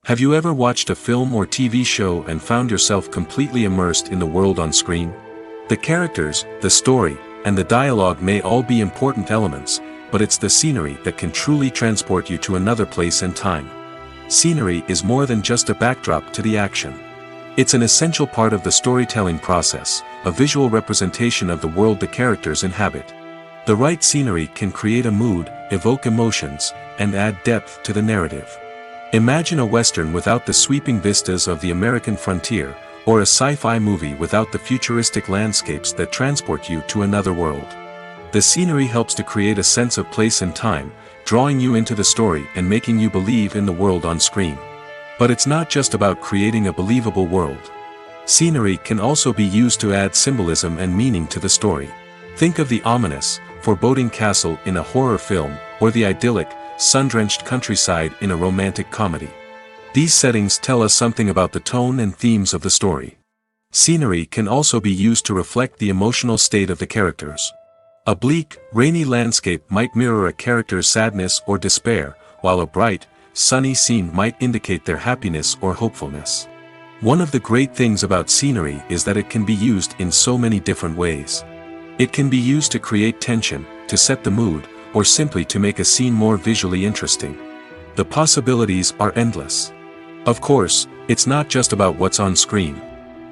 Have you ever watched a film or TV show and found yourself completely immersed in the world on screen? The characters, the story, and the dialogue may all be important elements, but it's the scenery that can truly transport you to another place and time. Scenery is more than just a backdrop to the action. It's an essential part of the storytelling process, a visual representation of the world the characters inhabit. The right scenery can create a mood, evoke emotions, and add depth to the narrative. Imagine a Western without the sweeping vistas of the American frontier, or a sci-fi movie without the futuristic landscapes that transport you to another world. The scenery helps to create a sense of place and time, drawing you into the story and making you believe in the world on screen. But it's not just about creating a believable world. Scenery can also be used to add symbolism and meaning to the story. Think of the ominous, foreboding castle in a horror film, or the idyllic, sun-drenched countryside in a romantic comedy. These settings tell us something about the tone and themes of the story. Scenery can also be used to reflect the emotional state of the characters. A bleak, rainy landscape might mirror a character's sadness or despair, while a bright, sunny scene might indicate their happiness or hopefulness. One of the great things about scenery is that it can be used in so many different ways. It can be used to create tension, to set the mood, or simply to make a scene more visually interesting. The possibilities are endless. Of course, it's not just about what's on screen.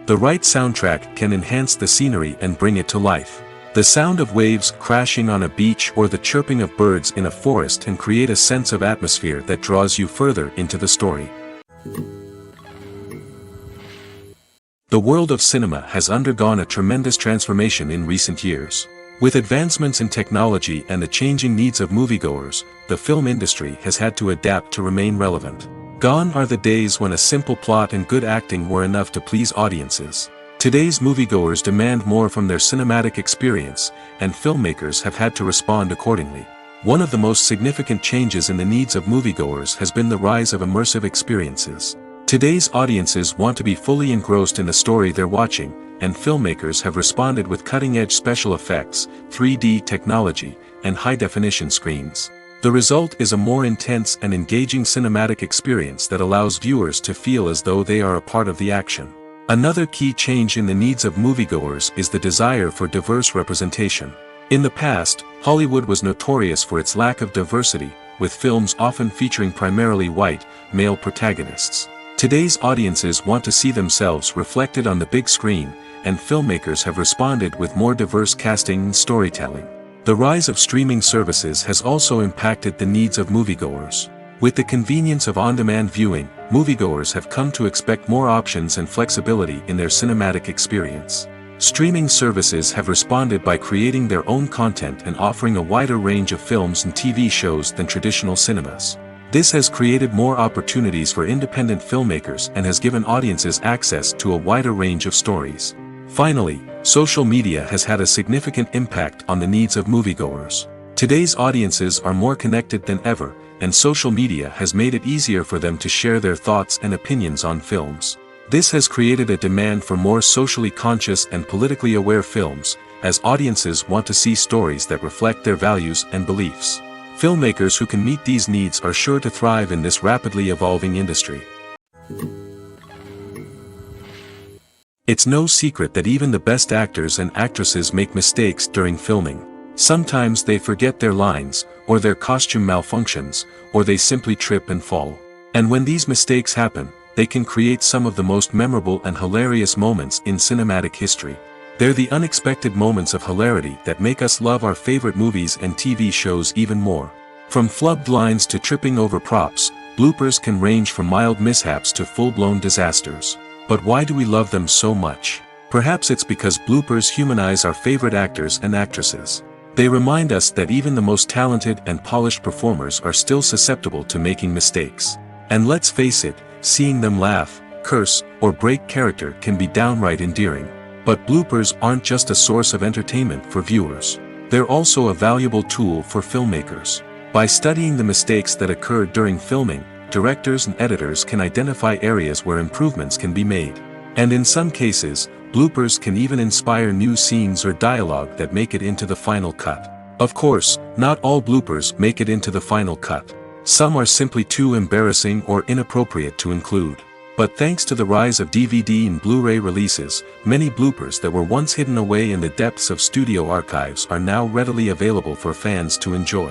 The right soundtrack can enhance the scenery and bring it to life. The sound of waves crashing on a beach or the chirping of birds in a forest can create a sense of atmosphere that draws you further into the story. The world of cinema has undergone a tremendous transformation in recent years. With advancements in technology and the changing needs of moviegoers, the film industry has had to adapt to remain relevant. Gone are the days when a simple plot and good acting were enough to please audiences. Today's moviegoers demand more from their cinematic experience, and filmmakers have had to respond accordingly. One of the most significant changes in the needs of moviegoers has been the rise of immersive experiences. Today's audiences want to be fully engrossed in the story they're watching, and filmmakers have responded with cutting-edge special effects, 3D technology, and high-definition screens. The result is a more intense and engaging cinematic experience that allows viewers to feel as though they are a part of the action. Another key change in the needs of moviegoers is the desire for diverse representation. In the past, Hollywood was notorious for its lack of diversity, with films often featuring primarily white, male protagonists. Today's audiences want to see themselves reflected on the big screen, and filmmakers have responded with more diverse casting and storytelling. The rise of streaming services has also impacted the needs of moviegoers. With the convenience of on-demand viewing, moviegoers have come to expect more options and flexibility in their cinematic experience. Streaming services have responded by creating their own content and offering a wider range of films and TV shows than traditional cinemas. This has created more opportunities for independent filmmakers and has given audiences access to a wider range of stories. Finally, social media has had a significant impact on the needs of moviegoers. Today's audiences are more connected than ever, and social media has made it easier for them to share their thoughts and opinions on films. This has created a demand for more socially conscious and politically aware films, as audiences want to see stories that reflect their values and beliefs. Filmmakers who can meet these needs are sure to thrive in this rapidly evolving industry. It's no secret that even the best actors and actresses make mistakes during filming. Sometimes they forget their lines, or their costume malfunctions, or they simply trip and fall. And when these mistakes happen, they can create some of the most memorable and hilarious moments in cinematic history. They're the unexpected moments of hilarity that make us love our favorite movies and TV shows even more. From flubbed lines to tripping over props, bloopers can range from mild mishaps to full-blown disasters. But why do we love them so much? Perhaps it's because bloopers humanize our favorite actors and actresses. They remind us that even the most talented and polished performers are still susceptible to making mistakes. And let's face it, seeing them laugh, curse, or break character can be downright endearing. But bloopers aren't just a source of entertainment for viewers. They're also a valuable tool for filmmakers. By studying the mistakes that occurred during filming, directors and editors can identify areas where improvements can be made. And in some cases, bloopers can even inspire new scenes or dialogue that make it into the final cut. Of course, not all bloopers make it into the final cut. Some are simply too embarrassing or inappropriate to include. But thanks to the rise of DVD and Blu-ray releases, many bloopers that were once hidden away in the depths of studio archives are now readily available for fans to enjoy.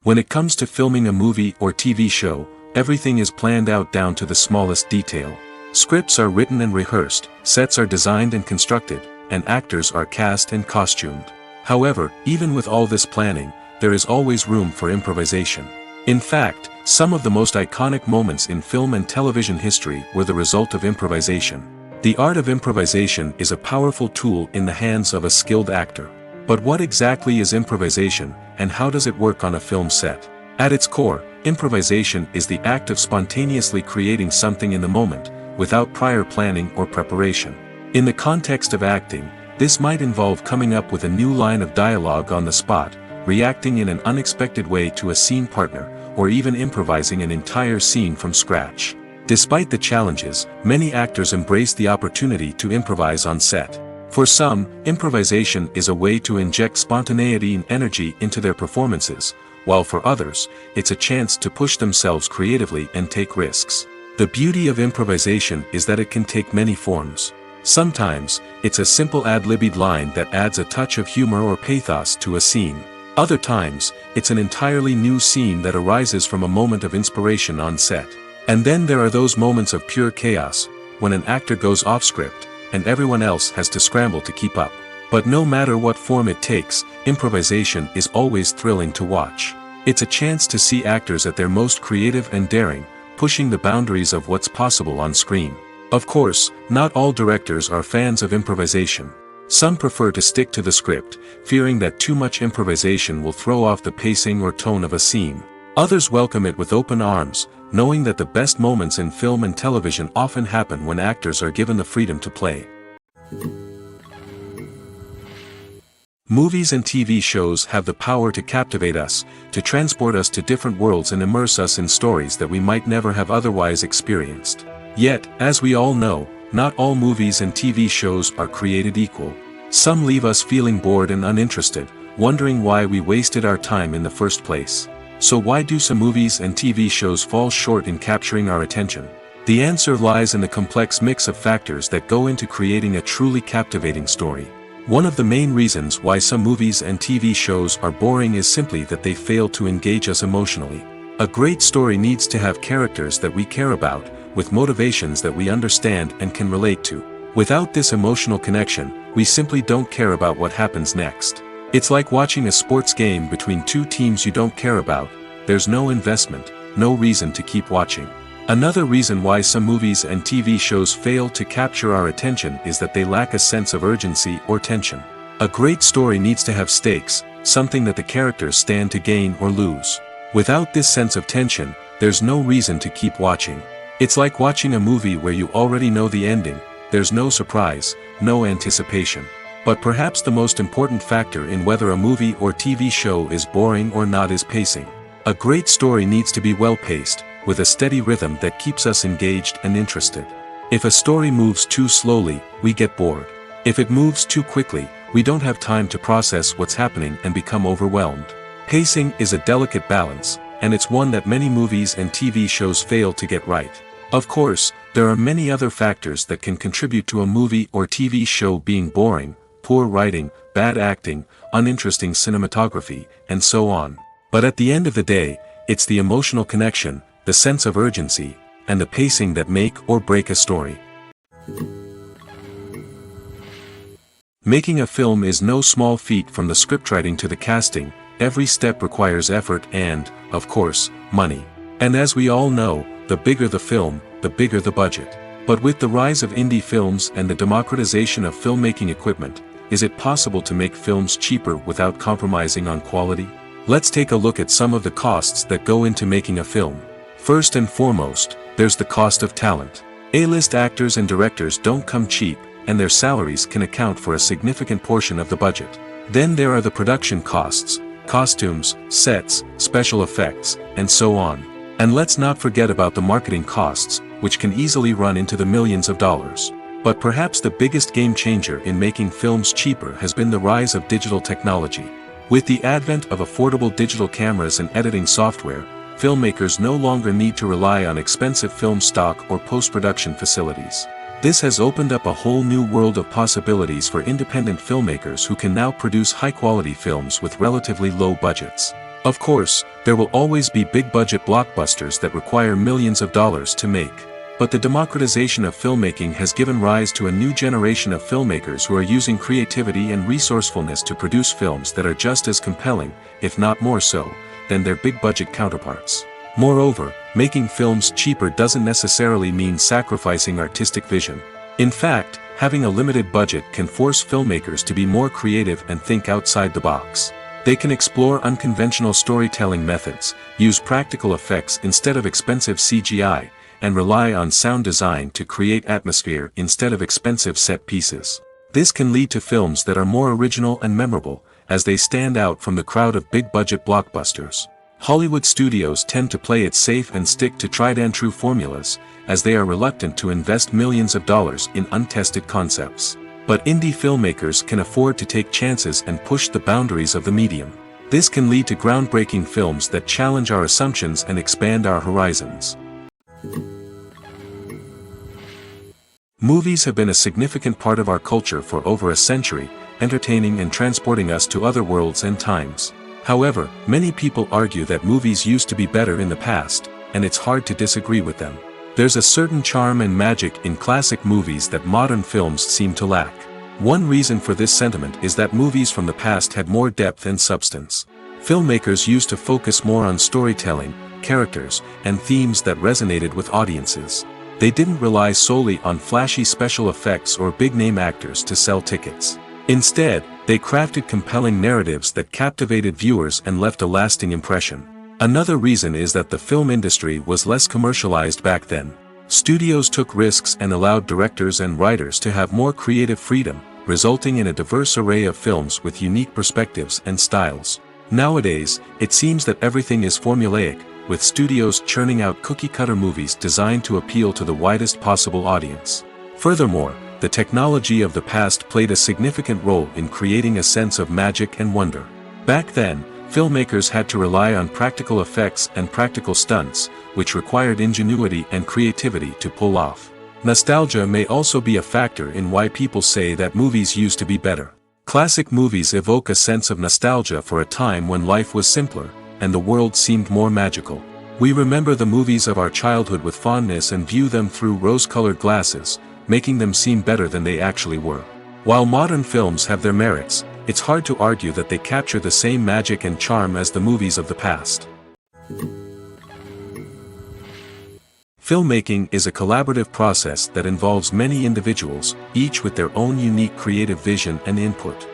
When it comes to filming a movie or TV show, everything is planned out down to the smallest detail. Scripts are written and rehearsed, sets are designed and constructed, and actors are cast and costumed. However, even with all this planning, there is always room for improvisation. In fact, some of the most iconic moments in film and television history were the result of improvisation. The art of improvisation is a powerful tool in the hands of a skilled actor. But what exactly is improvisation, and how does it work on a film set? At its core, improvisation is the act of spontaneously creating something in the moment, without prior planning or preparation. In the context of acting, this might involve coming up with a new line of dialogue on the spot, reacting in an unexpected way to a scene partner, or even improvising an entire scene from scratch. Despite the challenges, many actors embrace the opportunity to improvise on set. For some, improvisation is a way to inject spontaneity and energy into their performances, while for others, it's a chance to push themselves creatively and take risks. The beauty of improvisation is that it can take many forms. Sometimes, it's a simple ad-libbed line that adds a touch of humor or pathos to a scene. Other times, it's an entirely new scene that arises from a moment of inspiration on set. And then there are those moments of pure chaos, when an actor goes off script, and everyone else has to scramble to keep up. But no matter what form it takes, improvisation is always thrilling to watch. It's a chance to see actors at their most creative and daring, pushing the boundaries of what's possible on screen. Of course, not all directors are fans of improvisation. Some prefer to stick to the script, fearing that too much improvisation will throw off the pacing or tone of a scene. Others welcome it with open arms, knowing that the best moments in film and television often happen when actors are given the freedom to play. Movies and TV shows have the power to captivate us, to transport us to different worlds and immerse us in stories that we might never have otherwise experienced. Yet, as we all know, not all movies and TV shows are created equal. Some leave us feeling bored and uninterested, wondering why we wasted our time in the first place. So why do some movies and TV shows fall short in capturing our attention? The answer lies in the complex mix of factors that go into creating a truly captivating story. One of the main reasons why some movies and TV shows are boring is simply that they fail to engage us emotionally. A great story needs to have characters that we care about, with motivations that we understand and can relate to. Without this emotional connection, we simply don't care about what happens next. It's like watching a sports game between two teams you don't care about. There's no investment, no reason to keep watching. Another reason why some movies and TV shows fail to capture our attention is that they lack a sense of urgency or tension. A great story needs to have stakes, something that the characters stand to gain or lose. Without this sense of tension, there's no reason to keep watching. It's like watching a movie where you already know the ending, there's no surprise, no anticipation. But perhaps the most important factor in whether a movie or TV show is boring or not is pacing. A great story needs to be well paced, with a steady rhythm that keeps us engaged and interested. If a story moves too slowly, we get bored. If it moves too quickly, we don't have time to process what's happening and become overwhelmed. Pacing is a delicate balance, and it's one that many movies and TV shows fail to get right. Of course, there are many other factors that can contribute to a movie or TV show being boring: poor writing, bad acting, uninteresting cinematography, and so on. But at the end of the day, it's the emotional connection, the sense of urgency, and the pacing that make or break a story. Making a film is no small feat. From the scriptwriting to the casting, every step requires effort and, of course, money. And as we all know, the bigger the film, the bigger the budget. But with the rise of indie films and the democratization of filmmaking equipment, is it possible to make films cheaper without compromising on quality? Let's take a look at some of the costs that go into making a film. First and foremost, there's the cost of talent. A-list actors and directors don't come cheap, and their salaries can account for a significant portion of the budget. Then there are the production costs: costumes, sets, special effects, and so on. And let's not forget about the marketing costs, which can easily run into the millions of dollars. But perhaps the biggest game changer in making films cheaper has been the rise of digital technology. With the advent of affordable digital cameras and editing software, filmmakers no longer need to rely on expensive film stock or post-production facilities. This has opened up a whole new world of possibilities for independent filmmakers who can now produce high-quality films with relatively low budgets. Of course, there will always be big-budget blockbusters that require millions of dollars to make. But the democratization of filmmaking has given rise to a new generation of filmmakers who are using creativity and resourcefulness to produce films that are just as compelling, if not more so, than their big-budget counterparts. Moreover, making films cheaper doesn't necessarily mean sacrificing artistic vision. In fact, having a limited budget can force filmmakers to be more creative and think outside the box. They can explore unconventional storytelling methods, use practical effects instead of expensive CGI, and rely on sound design to create atmosphere instead of expensive set pieces. This can lead to films that are more original and memorable, as they stand out from the crowd of big-budget blockbusters. Hollywood studios tend to play it safe and stick to tried-and-true formulas, as they are reluctant to invest millions of dollars in untested concepts. But indie filmmakers can afford to take chances and push the boundaries of the medium. This can lead to groundbreaking films that challenge our assumptions and expand our horizons. Movies have been a significant part of our culture for over a century, entertaining and transporting us to other worlds and times. However, many people argue that movies used to be better in the past, and it's hard to disagree with them. There's a certain charm and magic in classic movies that modern films seem to lack. One reason for this sentiment is that movies from the past had more depth and substance. Filmmakers used to focus more on storytelling, characters, and themes that resonated with audiences. They didn't rely solely on flashy special effects or big-name actors to sell tickets. Instead, they crafted compelling narratives that captivated viewers and left a lasting impression. Another reason is that the film industry was less commercialized back then. Studios took risks and allowed directors and writers to have more creative freedom, resulting in a diverse array of films with unique perspectives and styles. Nowadays, it seems that everything is formulaic, with studios churning out cookie-cutter movies designed to appeal to the widest possible audience. Furthermore, the technology of the past played a significant role in creating a sense of magic and wonder. Back then, filmmakers had to rely on practical effects and practical stunts, which required ingenuity and creativity to pull off. Nostalgia may also be a factor in why people say that movies used to be better. Classic movies evoke a sense of nostalgia for a time when life was simpler, and the world seemed more magical. We remember the movies of our childhood with fondness and view them through rose-colored glasses, making them seem better than they actually were. While modern films have their merits, it's hard to argue that they capture the same magic and charm as the movies of the past. Filmmaking is a collaborative process that involves many individuals, each with their own unique creative vision and input.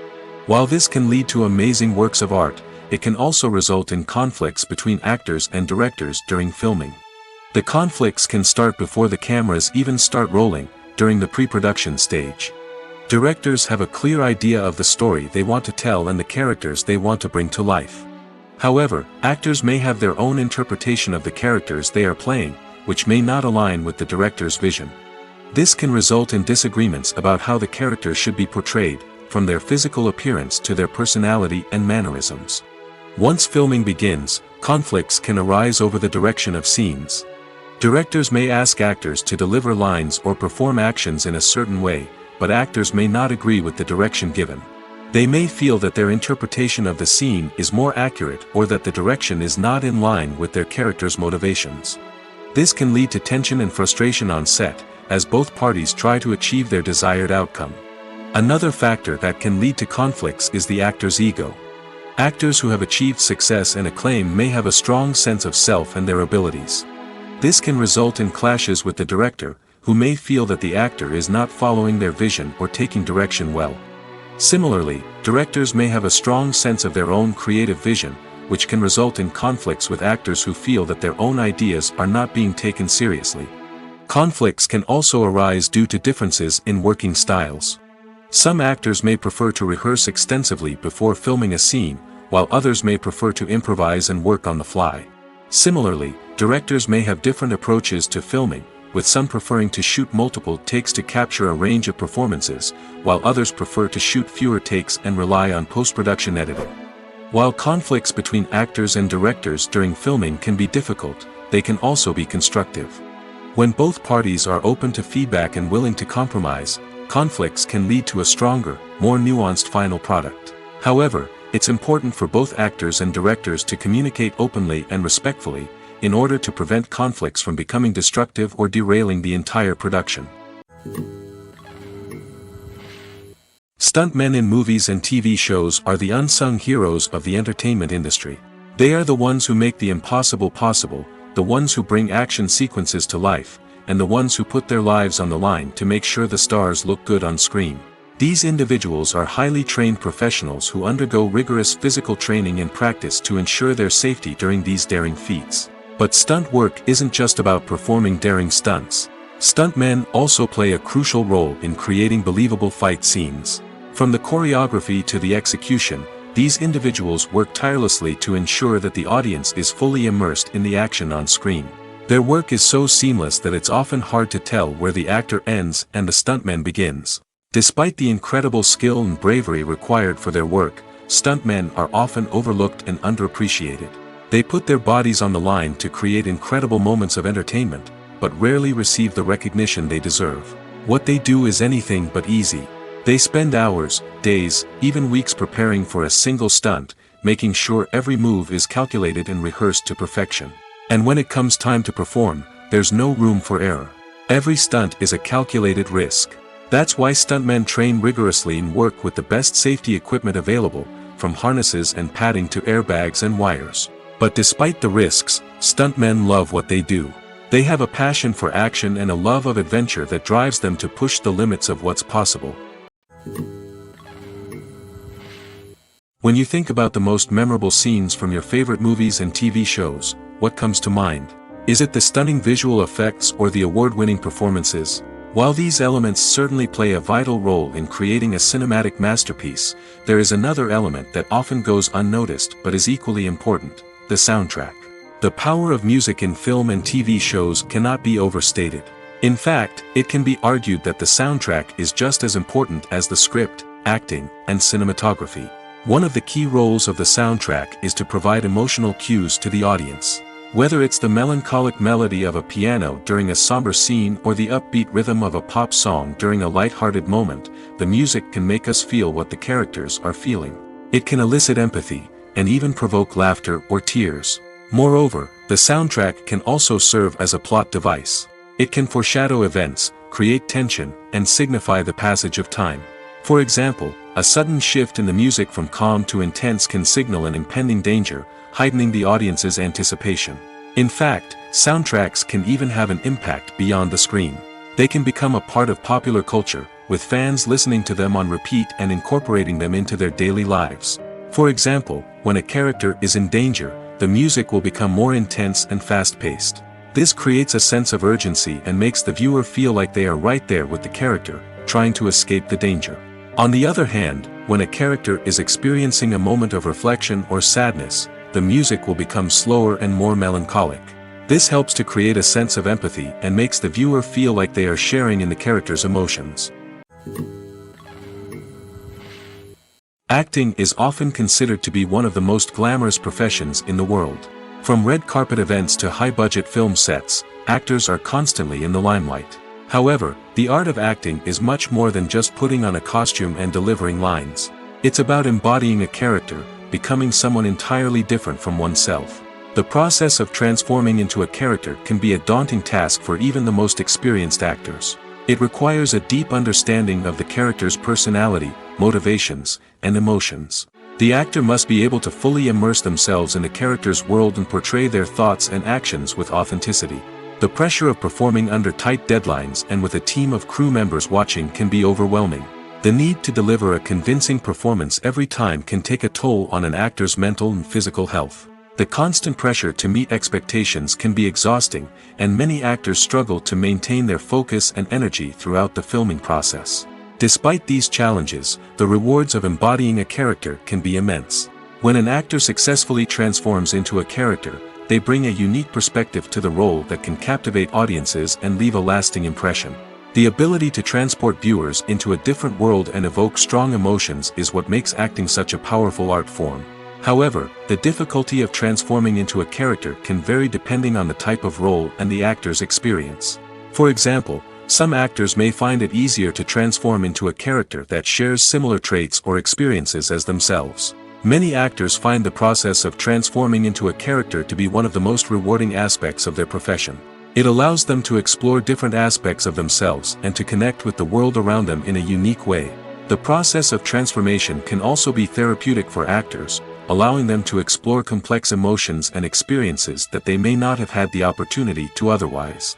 While this can lead to amazing works of art, it can also result in conflicts between actors and directors during filming. The conflicts can start before the cameras even start rolling, during the pre-production stage. Directors have a clear idea of the story they want to tell and the characters they want to bring to life. However, actors may have their own interpretation of the characters they are playing, which may not align with the director's vision. This can result in disagreements about how the characters should be portrayed, from their physical appearance to their personality and mannerisms. Once filming begins, conflicts can arise over the direction of scenes. Directors may ask actors to deliver lines or perform actions in a certain way, but actors may not agree with the direction given. They may feel that their interpretation of the scene is more accurate or that the direction is not in line with their character's motivations. This can lead to tension and frustration on set, as both parties try to achieve their desired outcome. Another factor that can lead to conflicts is the actor's ego. Actors who have achieved success and acclaim may have a strong sense of self and their abilities. This can result in clashes with the director, who may feel that the actor is not following their vision or taking direction well. Similarly, directors may have a strong sense of their own creative vision, which can result in conflicts with actors who feel that their own ideas are not being taken seriously. Conflicts can also arise due to differences in working styles. Some actors may prefer to rehearse extensively before filming a scene, while others may prefer to improvise and work on the fly. Similarly, directors may have different approaches to filming, with some preferring to shoot multiple takes to capture a range of performances, while others prefer to shoot fewer takes and rely on post-production editing. While conflicts between actors and directors during filming can be difficult, they can also be constructive. When both parties are open to feedback and willing to compromise, conflicts can lead to a stronger, more nuanced final product. However, it's important for both actors and directors to communicate openly and respectfully, in order to prevent conflicts from becoming destructive or derailing the entire production. Stuntmen in movies and TV shows are the unsung heroes of the entertainment industry. They are the ones who make the impossible possible, the ones who bring action sequences to life, and the ones who put their lives on the line to make sure the stars look good on screen. These individuals are highly trained professionals who undergo rigorous physical training and practice to ensure their safety during these daring feats. But stunt work isn't just about performing daring stunts. Stuntmen also play a crucial role in creating believable fight scenes. From the choreography to the execution, these individuals work tirelessly to ensure that the audience is fully immersed in the action on screen. Their work is so seamless that it's often hard to tell where the actor ends and the stuntman begins. Despite the incredible skill and bravery required for their work, stuntmen are often overlooked and underappreciated. They put their bodies on the line to create incredible moments of entertainment, but rarely receive the recognition they deserve. What they do is anything but easy. They spend hours, days, even weeks preparing for a single stunt, making sure every move is calculated and rehearsed to perfection. And when it comes time to perform, there's no room for error. Every stunt is a calculated risk. That's why stuntmen train rigorously and work with the best safety equipment available, from harnesses and padding to airbags and wires. But despite the risks, stuntmen love what they do. They have a passion for action and a love of adventure that drives them to push the limits of what's possible. When you think about the most memorable scenes from your favorite movies and TV shows, what comes to mind? Is it the stunning visual effects or the award-winning performances? While these elements certainly play a vital role in creating a cinematic masterpiece, there is another element that often goes unnoticed but is equally important: the soundtrack. The power of music in film and TV shows cannot be overstated. In fact, it can be argued that the soundtrack is just as important as the script, acting, and cinematography. One of the key roles of the soundtrack is to provide emotional cues to the audience. Whether it's the melancholic melody of a piano during a somber scene or the upbeat rhythm of a pop song during a light-hearted moment, the music can make us feel what the characters are feeling. It can elicit empathy, and even provoke laughter or tears. Moreover, the soundtrack can also serve as a plot device. It can foreshadow events, create tension, and signify the passage of time. For example, a sudden shift in the music from calm to intense can signal an impending danger, heightening the audience's anticipation. In fact, soundtracks can even have an impact beyond the screen. They can become a part of popular culture, with fans listening to them on repeat and incorporating them into their daily lives. For example, when a character is in danger, the music will become more intense and fast-paced. This creates a sense of urgency and makes the viewer feel like they are right there with the character, trying to escape the danger. On the other hand, when a character is experiencing a moment of reflection or sadness, the music will become slower and more melancholic. This helps to create a sense of empathy and makes the viewer feel like they are sharing in the character's emotions. Acting is often considered to be one of the most glamorous professions in the world. From red carpet events to high-budget film sets, actors are constantly in the limelight. However, the art of acting is much more than just putting on a costume and delivering lines. It's about embodying a character, becoming someone entirely different from oneself. The process of transforming into a character can be a daunting task for even the most experienced actors. It requires a deep understanding of the character's personality, motivations, and emotions. The actor must be able to fully immerse themselves in the character's world and portray their thoughts and actions with authenticity. The pressure of performing under tight deadlines and with a team of crew members watching can be overwhelming. The need to deliver a convincing performance every time can take a toll on an actor's mental and physical health. The constant pressure to meet expectations can be exhausting, and many actors struggle to maintain their focus and energy throughout the filming process. Despite these challenges, the rewards of embodying a character can be immense. When an actor successfully transforms into a character, they bring a unique perspective to the role that can captivate audiences and leave a lasting impression. The ability to transport viewers into a different world and evoke strong emotions is what makes acting such a powerful art form. However, the difficulty of transforming into a character can vary depending on the type of role and the actor's experience. For example, some actors may find it easier to transform into a character that shares similar traits or experiences as themselves. Many actors find the process of transforming into a character to be one of the most rewarding aspects of their profession. It allows them to explore different aspects of themselves and to connect with the world around them in a unique way. The process of transformation can also be therapeutic for actors, allowing them to explore complex emotions and experiences that they may not have had the opportunity to otherwise.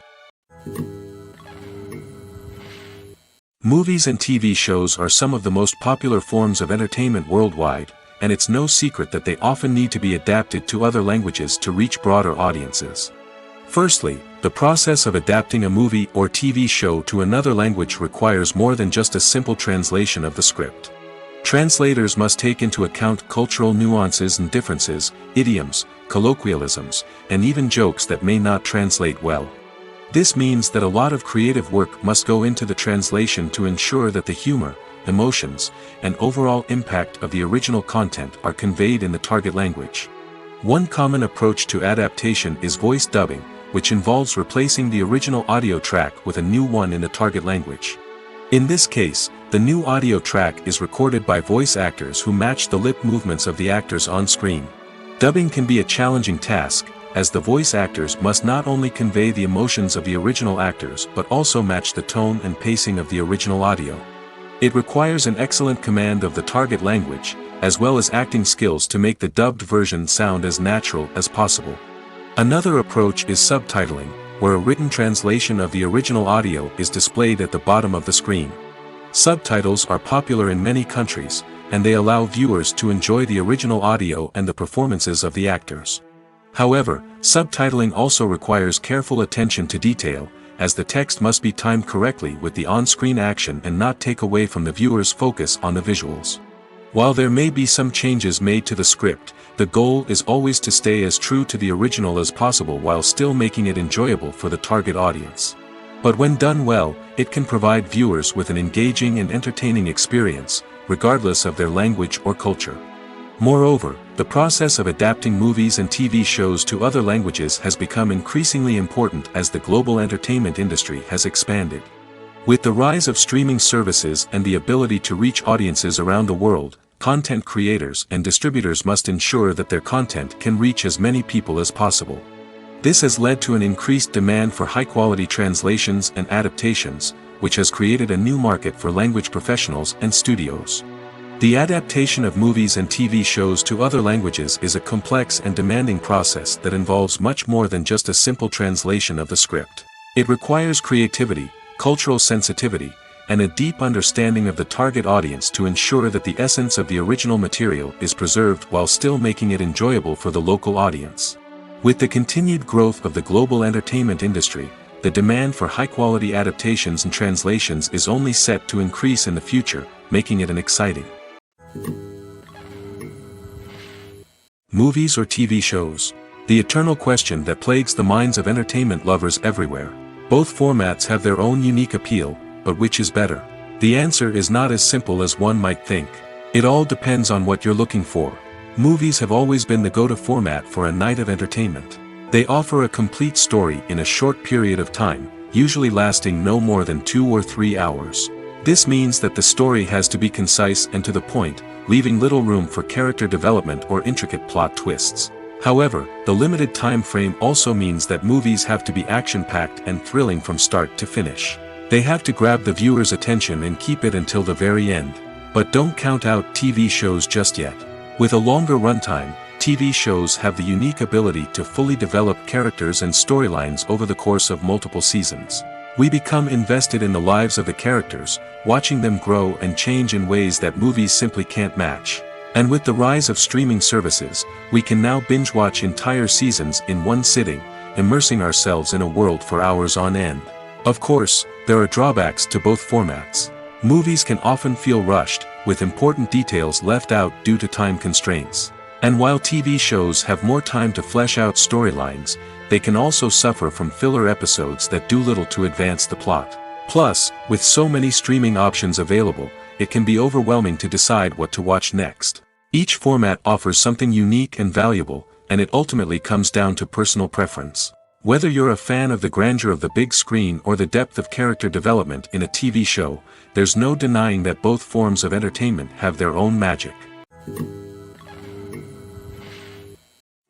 Movies and TV shows are some of the most popular forms of entertainment worldwide, and it's no secret that they often need to be adapted to other languages to reach broader audiences. Firstly, the process of adapting a movie or TV show to another language requires more than just a simple translation of the script. Translators must take into account cultural nuances and differences, idioms, colloquialisms, and even jokes that may not translate well. This means that a lot of creative work must go into the translation to ensure that the humor, emotions, and overall impact of the original content are conveyed in the target language. One common approach to adaptation is voice dubbing, which involves replacing the original audio track with a new one in the target language. In this case, the new audio track is recorded by voice actors who match the lip movements of the actors on screen. Dubbing can be a challenging task, as the voice actors must not only convey the emotions of the original actors but also match the tone and pacing of the original audio. It requires an excellent command of the target language, as well as acting skills to make the dubbed version sound as natural as possible. Another approach is subtitling, where a written translation of the original audio is displayed at the bottom of the screen. Subtitles are popular in many countries, and they allow viewers to enjoy the original audio and the performances of the actors. However, subtitling also requires careful attention to detail, as the text must be timed correctly with the on-screen action and not take away from the viewer's focus on the visuals. While there may be some changes made to the script, the goal is always to stay as true to the original as possible while still making it enjoyable for the target audience. But when done well, it can provide viewers with an engaging and entertaining experience, regardless of their language or culture. Moreover, the process of adapting movies and TV shows to other languages has become increasingly important as the global entertainment industry has expanded. With the rise of streaming services and the ability to reach audiences around the world, content creators and distributors must ensure that their content can reach as many people as possible. This has led to an increased demand for high-quality translations and adaptations, which has created a new market for language professionals and studios. The adaptation of movies and TV shows to other languages is a complex and demanding process that involves much more than just a simple translation of the script. It requires creativity, cultural sensitivity, and a deep understanding of the target audience to ensure that the essence of the original material is preserved while still making it enjoyable for the local audience. With the continued growth of the global entertainment industry, the demand for high-quality adaptations and translations is only set to increase in the future, making it an exciting. Movies or TV shows? The eternal question that plagues the minds of entertainment lovers everywhere. Both formats have their own unique appeal, but which is better? The answer is not as simple as one might think. It all depends on what you're looking for. Movies have always been the go-to format for a night of entertainment. They offer a complete story in a short period of time, usually lasting no more than 2 or 3 hours. This means that the story has to be concise and to the point, leaving little room for character development or intricate plot twists. However, the limited time frame also means that movies have to be action-packed and thrilling from start to finish. They have to grab the viewer's attention and keep it until the very end. But don't count out TV shows just yet. With a longer runtime, TV shows have the unique ability to fully develop characters and storylines over the course of multiple seasons. We become invested in the lives of the characters, watching them grow and change in ways that movies simply can't match. And with the rise of streaming services, we can now binge-watch entire seasons in one sitting, immersing ourselves in a world for hours on end. Of course, there are drawbacks to both formats. Movies can often feel rushed, with important details left out due to time constraints. And while TV shows have more time to flesh out storylines, they can also suffer from filler episodes that do little to advance the plot. Plus, with so many streaming options available, it can be overwhelming to decide what to watch next. Each format offers something unique and valuable, and it ultimately comes down to personal preference. Whether you're a fan of the grandeur of the big screen or the depth of character development in a TV show, there's no denying that both forms of entertainment have their own magic.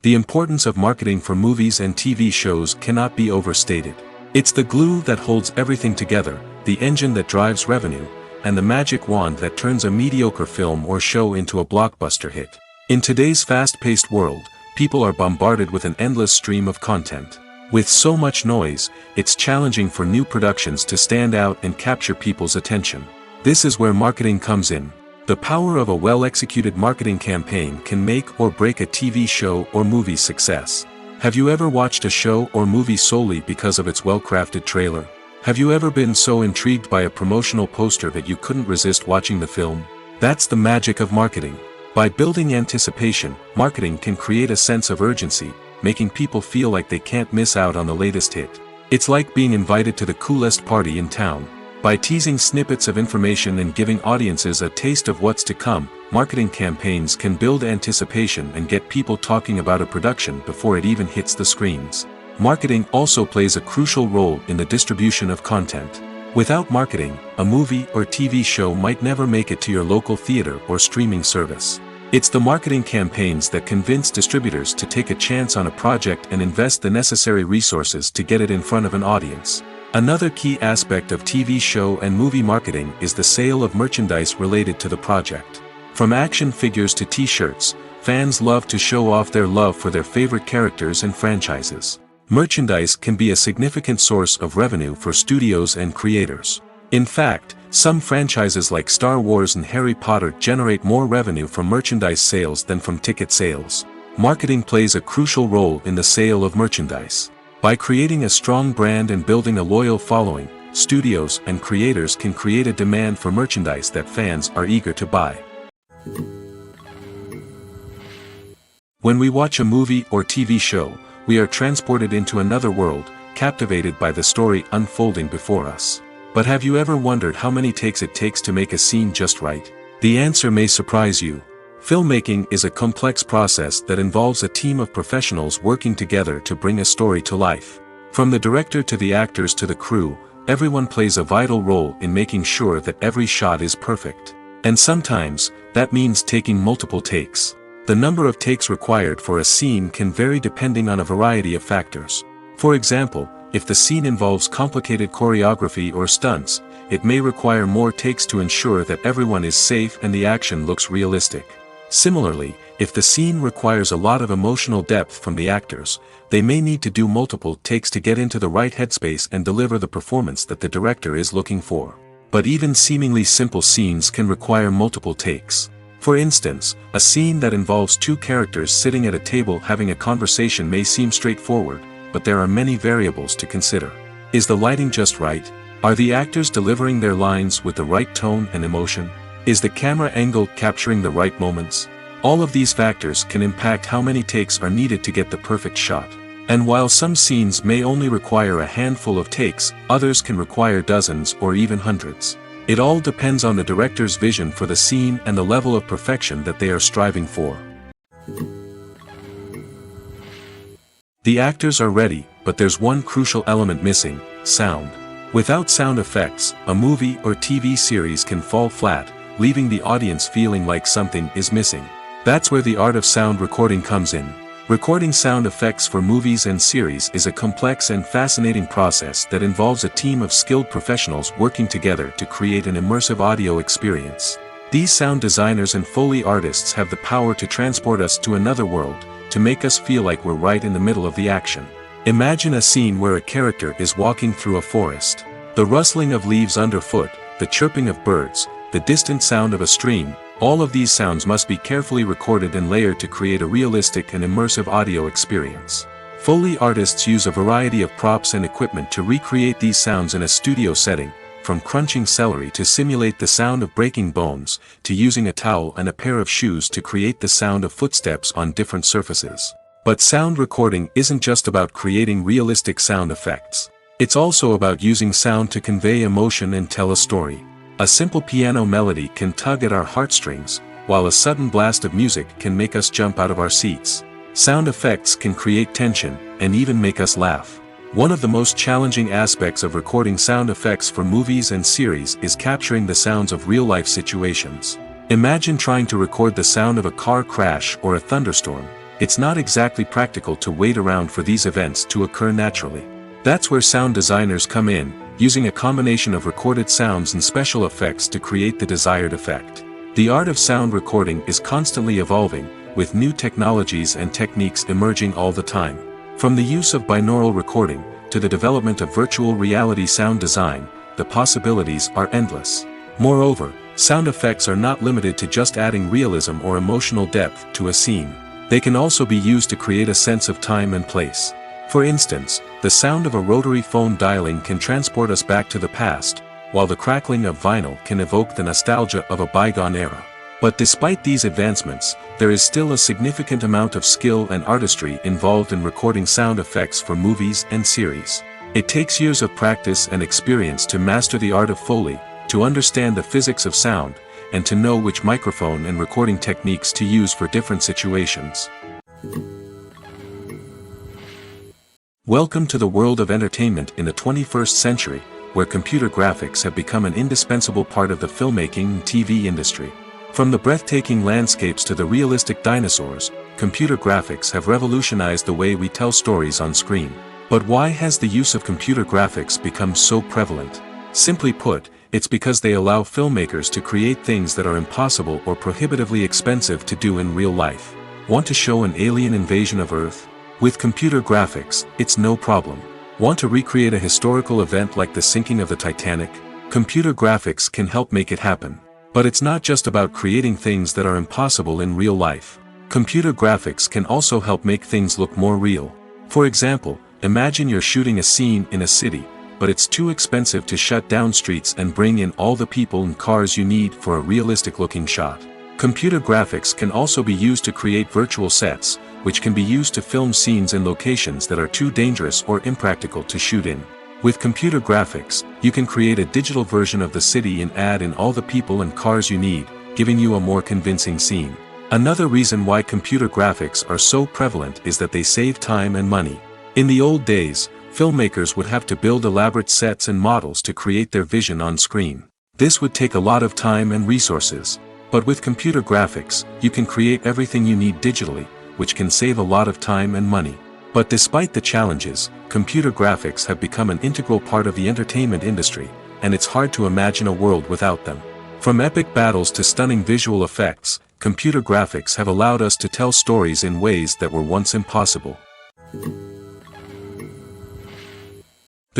The importance of marketing for movies and TV shows cannot be overstated. It's the glue that holds everything together, the engine that drives revenue, and the magic wand that turns a mediocre film or show into a blockbuster hit. In today's fast-paced world, people are bombarded with an endless stream of content. With so much noise, it's challenging for new productions to stand out and capture people's attention. This is where marketing comes in. The power of a well-executed marketing campaign can make or break a TV show or movie's success. Have you ever watched a show or movie solely because of its well-crafted trailer? Have you ever been so intrigued by a promotional poster that you couldn't resist watching the film? That's the magic of marketing. By building anticipation, marketing can create a sense of urgency, making people feel like they can't miss out on the latest hit. It's like being invited to the coolest party in town. By teasing snippets of information and giving audiences a taste of what's to come, marketing campaigns can build anticipation and get people talking about a production before it even hits the screens. Marketing also plays a crucial role in the distribution of content. Without marketing, a movie or TV show might never make it to your local theater or streaming service. It's the marketing campaigns that convince distributors to take a chance on a project and invest the necessary resources to get it in front of an audience. Another key aspect of TV show and movie marketing is the sale of merchandise related to the project. From action figures to t-shirts, fans love to show off their love for their favorite characters and franchises. Merchandise can be a significant source of revenue for studios and creators. In fact, some franchises like Star Wars and Harry Potter generate more revenue from merchandise sales than from ticket sales. Marketing plays a crucial role in the sale of merchandise. By creating a strong brand and building a loyal following, studios and creators can create a demand for merchandise that fans are eager to buy. When we watch a movie or TV show, we are transported into another world, captivated by the story unfolding before us. But have you ever wondered how many takes it takes to make a scene just right? The answer may surprise you. Filmmaking is a complex process that involves a team of professionals working together to bring a story to life. From the director to the actors to the crew, everyone plays a vital role in making sure that every shot is perfect. And sometimes, that means taking multiple takes. The number of takes required for a scene can vary depending on a variety of factors. For example, if the scene involves complicated choreography or stunts, it may require more takes to ensure that everyone is safe and the action looks realistic. Similarly, if the scene requires a lot of emotional depth from the actors, they may need to do multiple takes to get into the right headspace and deliver the performance that the director is looking for. But even seemingly simple scenes can require multiple takes. For instance, a scene that involves two characters sitting at a table having a conversation may seem straightforward, but there are many variables to consider. Is the lighting just right? Are the actors delivering their lines with the right tone and emotion? Is the camera angle capturing the right moments? All of these factors can impact how many takes are needed to get the perfect shot. And while some scenes may only require a handful of takes, others can require dozens or even hundreds. It all depends on the director's vision for the scene and the level of perfection that they are striving for. The actors are ready, but there's one crucial element missing: sound. Without sound effects, a movie or TV series can fall flat, leaving the audience feeling like something is missing. That's where the art of sound recording comes in. Recording sound effects for movies and series is a complex and fascinating process that involves a team of skilled professionals working together to create an immersive audio experience. These sound designers and Foley artists have the power to transport us to another world, to make us feel like we're right in the middle of the action. Imagine a scene where a character is walking through a forest. The rustling of leaves underfoot, the chirping of birds, the distant sound of a stream, all of these sounds must be carefully recorded and layered to create a realistic and immersive audio experience. Foley artists use a variety of props and equipment to recreate these sounds in a studio setting, from crunching celery to simulate the sound of breaking bones, to using a towel and a pair of shoes to create the sound of footsteps on different surfaces. But sound recording isn't just about creating realistic sound effects. It's also about using sound to convey emotion and tell a story. A simple piano melody can tug at our heartstrings, while a sudden blast of music can make us jump out of our seats. Sound effects can create tension, and even make us laugh. One of the most challenging aspects of recording sound effects for movies and series is capturing the sounds of real-life situations. Imagine trying to record the sound of a car crash or a thunderstorm. It's not exactly practical to wait around for these events to occur naturally. That's where sound designers come in, using a combination of recorded sounds and special effects to create the desired effect. The art of sound recording is constantly evolving, with new technologies and techniques emerging all the time. From the use of binaural recording, to the development of virtual reality sound design, the possibilities are endless. Moreover, sound effects are not limited to just adding realism or emotional depth to a scene. They can also be used to create a sense of time and place. For instance, the sound of a rotary phone dialing can transport us back to the past, while the crackling of vinyl can evoke the nostalgia of a bygone era. But despite these advancements, there is still a significant amount of skill and artistry involved in recording sound effects for movies and series. It takes years of practice and experience to master the art of Foley, to understand the physics of sound, and to know which microphone and recording techniques to use for different situations. Welcome to the world of entertainment in the 21st century, where computer graphics have become an indispensable part of the filmmaking and TV industry. From the breathtaking landscapes to the realistic dinosaurs, computer graphics have revolutionized the way we tell stories on screen. But why has the use of computer graphics become so prevalent? Simply put, it's because they allow filmmakers to create things that are impossible or prohibitively expensive to do in real life. Want to show an alien invasion of Earth? With computer graphics, it's no problem. Want to recreate a historical event like the sinking of the Titanic? Computer graphics can help make it happen. But it's not just about creating things that are impossible in real life. Computer graphics can also help make things look more real. For example, imagine you're shooting a scene in a city, but it's too expensive to shut down streets and bring in all the people and cars you need for a realistic-looking shot. Computer graphics can also be used to create virtual sets, which can be used to film scenes in locations that are too dangerous or impractical to shoot in. With computer graphics, you can create a digital version of the city and add in all the people and cars you need, giving you a more convincing scene. Another reason why computer graphics are so prevalent is that they save time and money. In the old days, filmmakers would have to build elaborate sets and models to create their vision on screen. This would take a lot of time and resources. But with computer graphics, you can create everything you need digitally, which can save a lot of time and money. But despite the challenges, computer graphics have become an integral part of the entertainment industry, and it's hard to imagine a world without them. From epic battles to stunning visual effects, computer graphics have allowed us to tell stories in ways that were once impossible.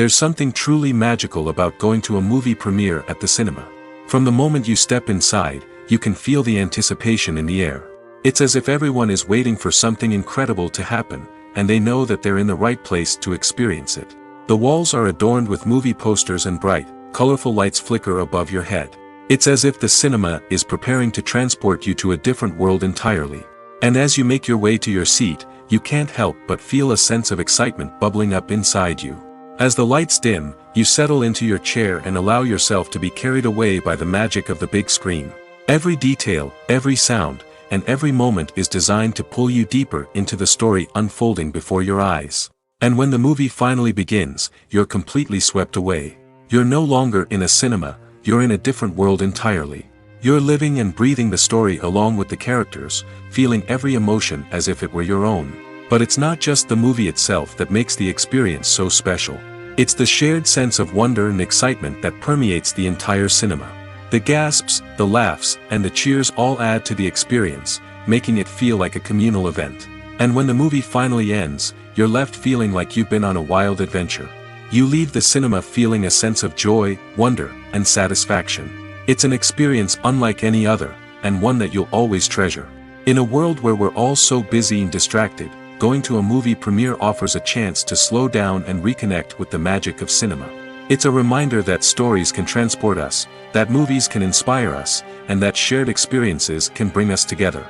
There's something truly magical about going to a movie premiere at the cinema. From the moment you step inside, you can feel the anticipation in the air. It's as if everyone is waiting for something incredible to happen, and they know that they're in the right place to experience it. The walls are adorned with movie posters and bright, colorful lights flicker above your head. It's as if the cinema is preparing to transport you to a different world entirely. And as you make your way to your seat, you can't help but feel a sense of excitement bubbling up inside you. As the lights dim, you settle into your chair and allow yourself to be carried away by the magic of the big screen. Every detail, every sound, and every moment is designed to pull you deeper into the story unfolding before your eyes. And when the movie finally begins, you're completely swept away. You're no longer in a cinema, you're in a different world entirely. You're living and breathing the story along with the characters, feeling every emotion as if it were your own. But it's not just the movie itself that makes the experience so special. It's the shared sense of wonder and excitement that permeates the entire cinema. The gasps, the laughs, and the cheers all add to the experience, making it feel like a communal event. And when the movie finally ends, you're left feeling like you've been on a wild adventure. You leave the cinema feeling a sense of joy, wonder, and satisfaction. It's an experience unlike any other, and one that you'll always treasure. In a world where we're all so busy and distracted, going to a movie premiere offers a chance to slow down and reconnect with the magic of cinema. It's a reminder that stories can transport us, that movies can inspire us, and that shared experiences can bring us together.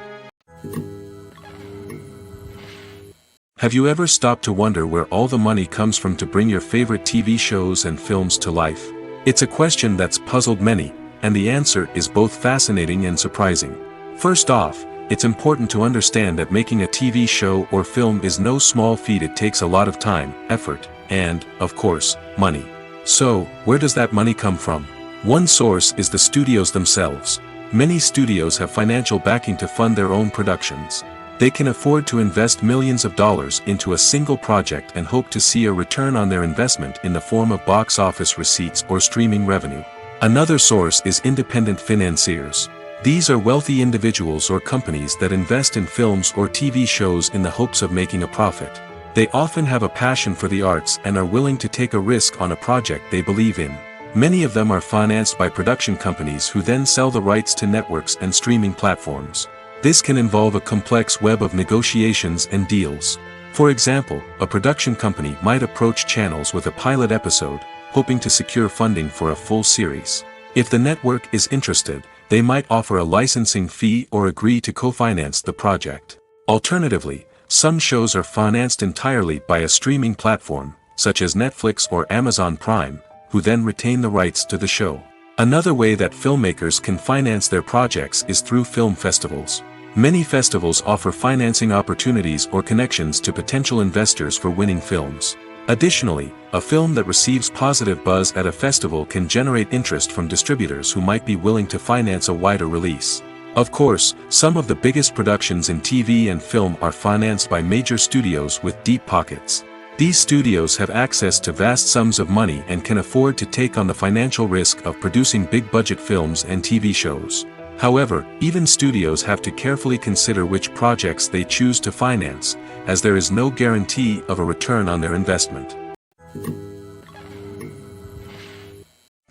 Have you ever stopped to wonder where all the money comes from to bring your favorite TV shows and films to life? It's a question that's puzzled many, and the answer is both fascinating and surprising. First off, it's important to understand that making a TV show or film is no small feat. It takes a lot of time, effort, and, of course, money. So, where does that money come from? One source is the studios themselves. Many studios have financial backing to fund their own productions. They can afford to invest millions of dollars into a single project and hope to see a return on their investment in the form of box office receipts or streaming revenue. Another source is independent financiers. These are wealthy individuals or companies that invest in films or TV shows in the hopes of making a profit. They often have a passion for the arts and are willing to take a risk on a project they believe in. Many of them are financed by production companies who then sell the rights to networks and streaming platforms. This can involve a complex web of negotiations and deals. For example, a production company might approach channels with a pilot episode, hoping to secure funding for a full series. If the network is interested, they might offer a licensing fee or agree to co-finance the project. Alternatively, some shows are financed entirely by a streaming platform, such as Netflix or Amazon Prime, who then retain the rights to the show. Another way that filmmakers can finance their projects is through film festivals. Many festivals offer financing opportunities or connections to potential investors for winning films. Additionally, a film that receives positive buzz at a festival can generate interest from distributors who might be willing to finance a wider release. Of course, some of the biggest productions in TV and film are financed by major studios with deep pockets. These studios have access to vast sums of money and can afford to take on the financial risk of producing big-budget films and TV shows. However, even studios have to carefully consider which projects they choose to finance, as there is no guarantee of a return on their investment.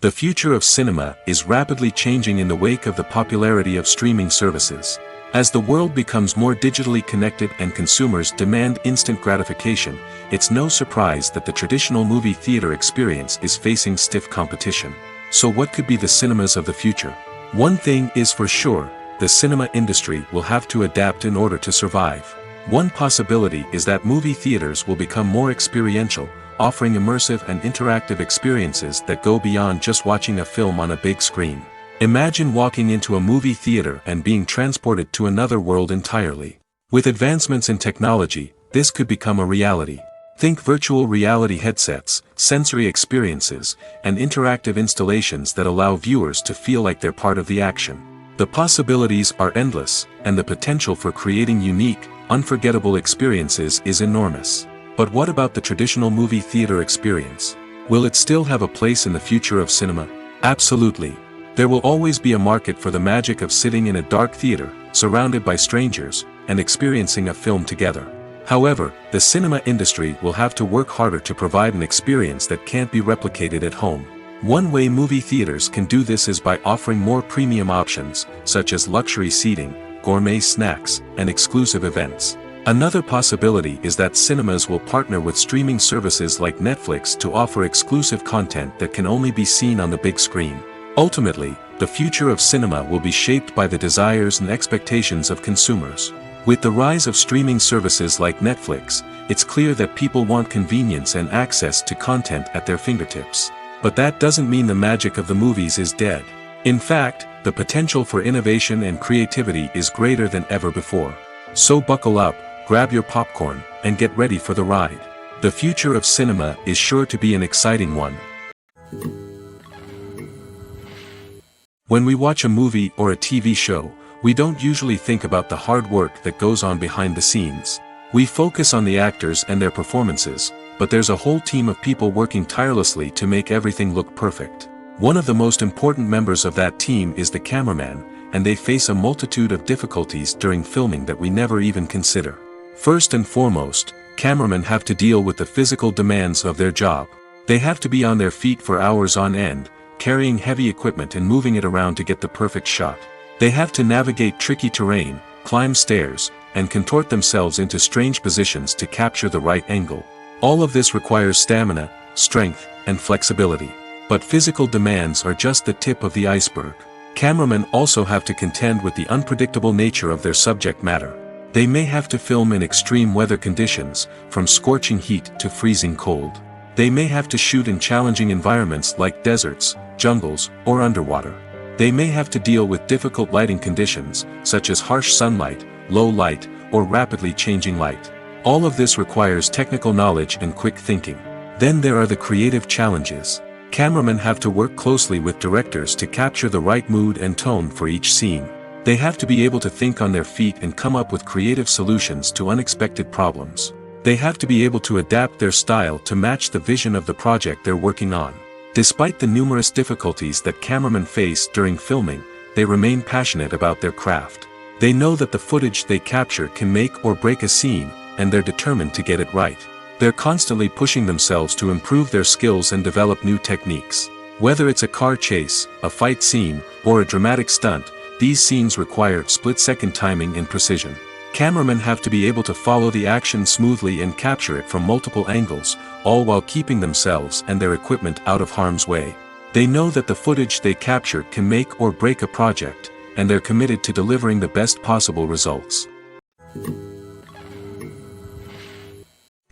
The future of cinema is rapidly changing in the wake of the popularity of streaming services. As the world becomes more digitally connected and consumers demand instant gratification, it's no surprise that the traditional movie theater experience is facing stiff competition. So what could be the cinemas of the future? One thing is for sure, the cinema industry will have to adapt in order to survive. One possibility is that movie theaters will become more experiential, offering immersive and interactive experiences that go beyond just watching a film on a big screen. Imagine walking into a movie theater and being transported to another world entirely. With advancements in technology, this could become a reality. Think virtual reality headsets, sensory experiences, and interactive installations that allow viewers to feel like they're part of the action. The possibilities are endless, and the potential for creating unique, unforgettable experiences is enormous. But what about the traditional movie theater experience? Will it still have a place in the future of cinema? Absolutely. There will always be a market for the magic of sitting in a dark theater, surrounded by strangers, and experiencing a film together. However, the cinema industry will have to work harder to provide an experience that can't be replicated at home. One way movie theaters can do this is by offering more premium options, such as luxury seating, gourmet snacks, and exclusive events. Another possibility is that cinemas will partner with streaming services like Netflix to offer exclusive content that can only be seen on the big screen. Ultimately, the future of cinema will be shaped by the desires and expectations of consumers. With the rise of streaming services like Netflix, it's clear that people want convenience and access to content at their fingertips. But that doesn't mean the magic of the movies is dead. In fact, the potential for innovation and creativity is greater than ever before. So buckle up, grab your popcorn, and get ready for the ride. The future of cinema is sure to be an exciting one. When we watch a movie or a TV show, we don't usually think about the hard work that goes on behind the scenes. We focus on the actors and their performances, but there's a whole team of people working tirelessly to make everything look perfect. One of the most important members of that team is the cameraman, and they face a multitude of difficulties during filming that we never even consider. First and foremost, cameramen have to deal with the physical demands of their job. They have to be on their feet for hours on end, carrying heavy equipment and moving it around to get the perfect shot. They have to navigate tricky terrain, climb stairs, and contort themselves into strange positions to capture the right angle. All of this requires stamina, strength, and flexibility. But physical demands are just the tip of the iceberg. Cameramen also have to contend with the unpredictable nature of their subject matter. They may have to film in extreme weather conditions, from scorching heat to freezing cold. They may have to shoot in challenging environments like deserts, jungles, or underwater. They may have to deal with difficult lighting conditions, such as harsh sunlight, low light, or rapidly changing light. All of this requires technical knowledge and quick thinking. Then there are the creative challenges. Cameramen have to work closely with directors to capture the right mood and tone for each scene. They have to be able to think on their feet and come up with creative solutions to unexpected problems. They have to be able to adapt their style to match the vision of the project they're working on. Despite the numerous difficulties that cameramen face during filming, they remain passionate about their craft. They know that the footage they capture can make or break a scene, and they're determined to get it right. They're constantly pushing themselves to improve their skills and develop new techniques. Whether it's a car chase, a fight scene, or a dramatic stunt, these scenes require split-second timing and precision. Cameramen have to be able to follow the action smoothly and capture it from multiple angles, all while keeping themselves and their equipment out of harm's way. They know that the footage they capture can make or break a project, and they're committed to delivering the best possible results.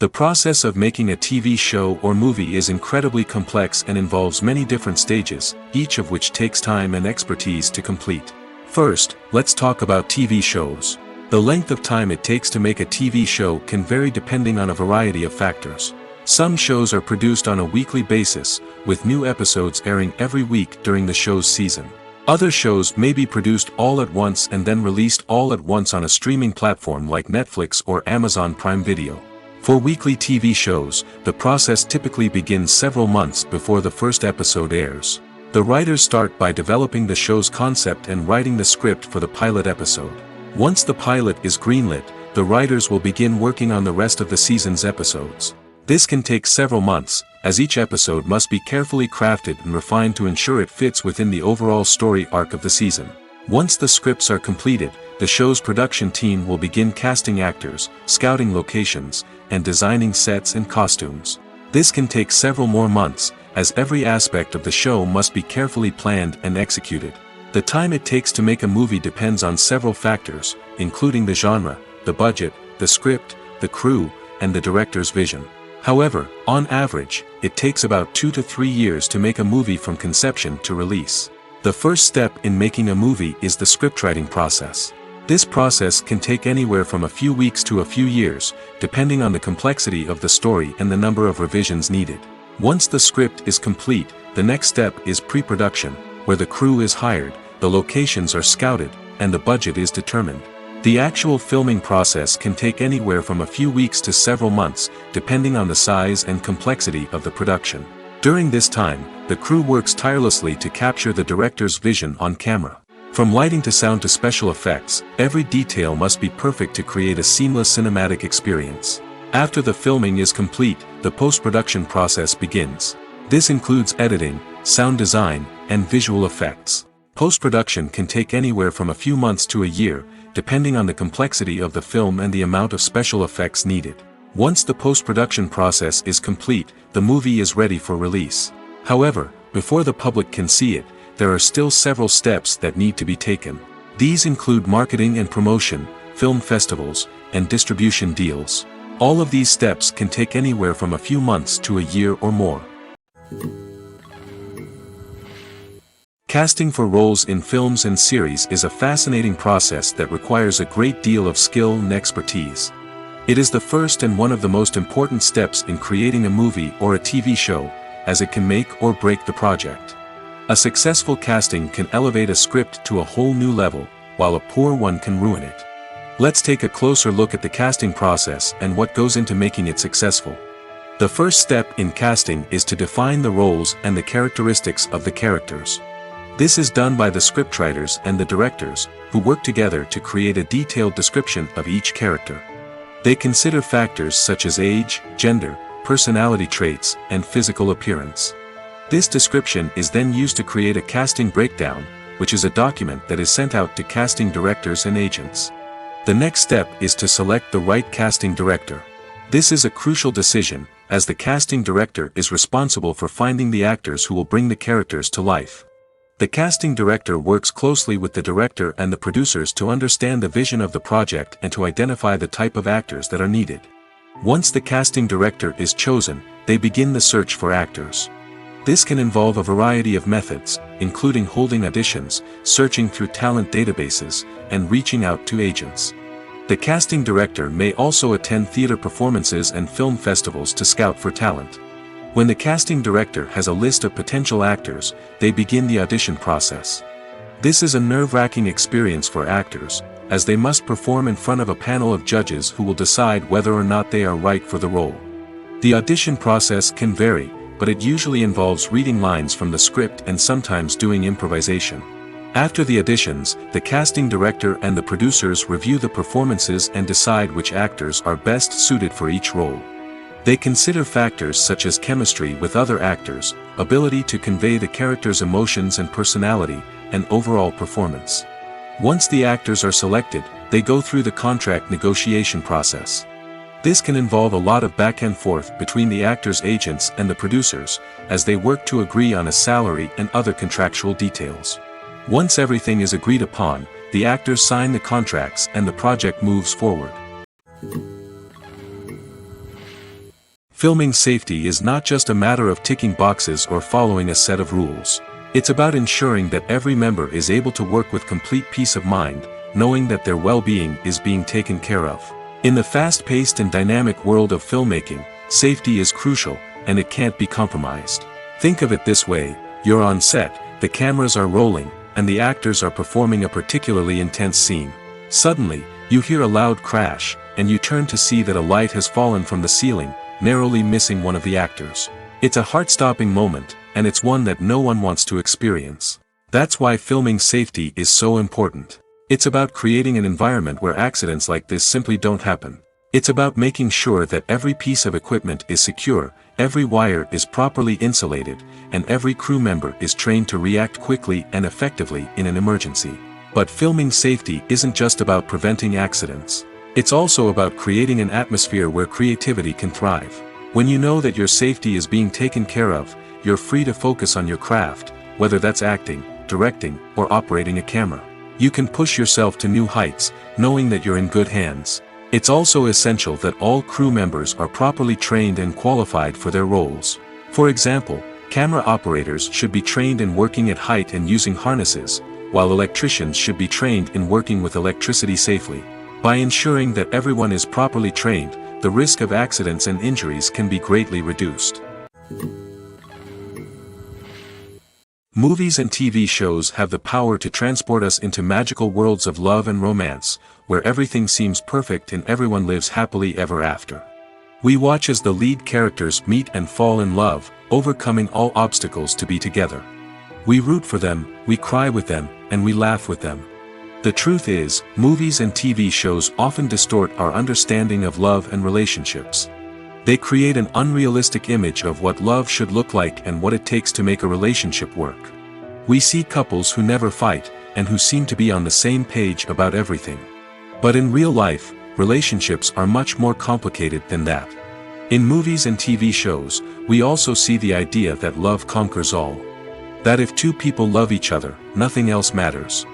The process of making a TV show or movie is incredibly complex and involves many different stages, each of which takes time and expertise to complete. First, let's talk about TV shows. The length of time it takes to make a TV show can vary depending on a variety of factors. Some shows are produced on a weekly basis, with new episodes airing every week during the show's season. Other shows may be produced all at once and then released all at once on a streaming platform like Netflix or Amazon Prime Video. For weekly TV shows, the process typically begins several months before the first episode airs. The writers start by developing the show's concept and writing the script for the pilot episode. Once the pilot is greenlit, the writers will begin working on the rest of the season's episodes. This can take several months, as each episode must be carefully crafted and refined to ensure it fits within the overall story arc of the season. Once the scripts are completed, the show's production team will begin casting actors, scouting locations, and designing sets and costumes. This can take several more months, as every aspect of the show must be carefully planned and executed. The time it takes to make a movie depends on several factors, including the genre, the budget, the script, the crew, and the director's vision. However, on average, it takes about 2 to 3 years to make a movie from conception to release. The first step in making a movie is the scriptwriting process. This process can take anywhere from a few weeks to a few years, depending on the complexity of the story and the number of revisions needed. Once the script is complete, the next step is pre-production, where the crew is hired, the locations are scouted, and the budget is determined. The actual filming process can take anywhere from a few weeks to several months, depending on the size and complexity of the production. During this time, the crew works tirelessly to capture the director's vision on camera. From lighting to sound to special effects, every detail must be perfect to create a seamless cinematic experience. After the filming is complete, the post-production process begins. This includes editing, sound design, and visual effects. Post-production can take anywhere from a few months to a year, depending on the complexity of the film and the amount of special effects needed. Once the post-production process is complete, the movie is ready for release. However, before the public can see it, there are still several steps that need to be taken. These include marketing and promotion, film festivals, and distribution deals. All of these steps can take anywhere from a few months to a year or more. Casting for roles in films and series is a fascinating process that requires a great deal of skill and expertise. It is the first and one of the most important steps in creating a movie or a TV show, as it can make or break the project. A successful casting can elevate a script to a whole new level, while a poor one can ruin it. Let's take a closer look at the casting process and what goes into making it successful. The first step in casting is to define the roles and the characteristics of the characters. This is done by the scriptwriters and the directors, who work together to create a detailed description of each character. They consider factors such as age, gender, personality traits, and physical appearance. This description is then used to create a casting breakdown, which is a document that is sent out to casting directors and agents. The next step is to select the right casting director. This is a crucial decision, as the casting director is responsible for finding the actors who will bring the characters to life. The casting director works closely with the director and the producers to understand the vision of the project and to identify the type of actors that are needed. Once the casting director is chosen, they begin the search for actors. This can involve a variety of methods, including holding auditions, searching through talent databases, and reaching out to agents. The casting director may also attend theater performances and film festivals to scout for talent. When the casting director has a list of potential actors, they begin the audition process. This is a nerve-wracking experience for actors, as they must perform in front of a panel of judges who will decide whether or not they are right for the role. The audition process can vary, but it usually involves reading lines from the script and sometimes doing improvisation. After the auditions, the casting director and the producers review the performances and decide which actors are best suited for each role. They consider factors such as chemistry with other actors, ability to convey the character's emotions and personality, and overall performance. Once the actors are selected, they go through the contract negotiation process. This can involve a lot of back and forth between the actors' agents and the producers, as they work to agree on a salary and other contractual details. Once everything is agreed upon, the actors sign the contracts and the project moves forward. Filming safety is not just a matter of ticking boxes or following a set of rules. It's about ensuring that every member is able to work with complete peace of mind, knowing that their well-being is being taken care of. In the fast-paced and dynamic world of filmmaking, safety is crucial, and it can't be compromised. Think of it this way: you're on set, the cameras are rolling, and the actors are performing a particularly intense scene. Suddenly, you hear a loud crash, and you turn to see that a light has fallen from the ceiling, narrowly missing one of the actors. It's a heart-stopping moment, and it's one that no one wants to experience. That's why filming safety is so important. It's about creating an environment where accidents like this simply don't happen. It's about making sure that every piece of equipment is secure, every wire is properly insulated, and every crew member is trained to react quickly and effectively in an emergency. But filming safety isn't just about preventing accidents. It's also about creating an atmosphere where creativity can thrive. When you know that your safety is being taken care of, you're free to focus on your craft, whether that's acting, directing, or operating a camera. You can push yourself to new heights, knowing that you're in good hands. It's also essential that all crew members are properly trained and qualified for their roles. For example, camera operators should be trained in working at height and using harnesses, while electricians should be trained in working with electricity safely. By ensuring that everyone is properly trained, the risk of accidents and injuries can be greatly reduced. Movies and TV shows have the power to transport us into magical worlds of love and romance, where everything seems perfect and everyone lives happily ever after. We watch as the lead characters meet and fall in love, overcoming all obstacles to be together. We root for them, we cry with them, and we laugh with them. The truth is, movies and TV shows often distort our understanding of love and relationships. They create an unrealistic image of what love should look like and what it takes to make a relationship work. We see couples who never fight, and who seem to be on the same page about everything. But in real life, relationships are much more complicated than that. In movies and TV shows, we also see the idea that love conquers all. That if two people love each other, nothing else matters.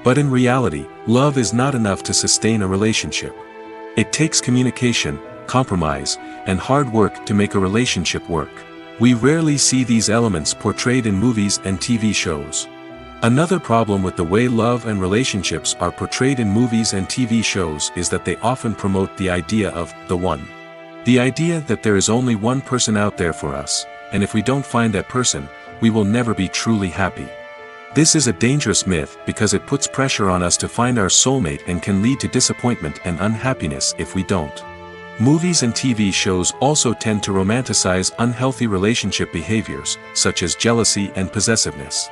But in reality, love is not enough to sustain a relationship. It takes communication, compromise, and hard work to make a relationship work. We rarely see these elements portrayed in movies and TV shows. Another problem with the way love and relationships are portrayed in movies and TV shows is that they often promote the idea of the one. The idea that there is only one person out there for us, and if we don't find that person, we will never be truly happy. This is a dangerous myth because it puts pressure on us to find our soulmate and can lead to disappointment and unhappiness if we don't. Movies and TV shows also tend to romanticize unhealthy relationship behaviors, such as jealousy and possessiveness.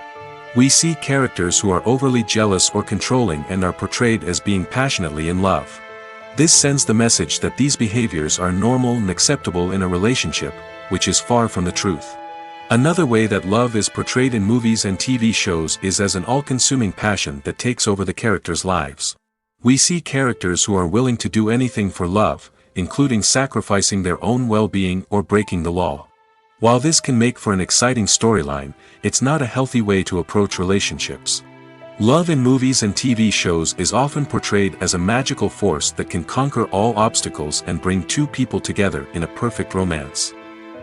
We see characters who are overly jealous or controlling and are portrayed as being passionately in love. This sends the message that these behaviors are normal and acceptable in a relationship, which is far from the truth. Another way that love is portrayed in movies and TV shows is as an all-consuming passion that takes over the characters' lives. We see characters who are willing to do anything for love, including sacrificing their own well-being or breaking the law. While this can make for an exciting storyline, it's not a healthy way to approach relationships. Love in movies and TV shows is often portrayed as a magical force that can conquer all obstacles and bring two people together in a perfect romance.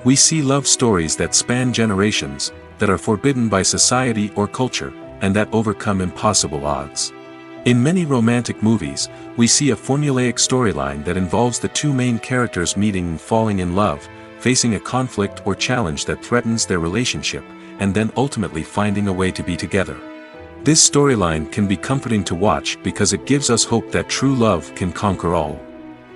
We see love stories that span generations, that are forbidden by society or culture, and that overcome impossible odds. In many romantic movies, we see a formulaic storyline that involves the two main characters meeting and falling in love, facing a conflict or challenge that threatens their relationship, and then ultimately finding a way to be together. This storyline can be comforting to watch because it gives us hope that true love can conquer all.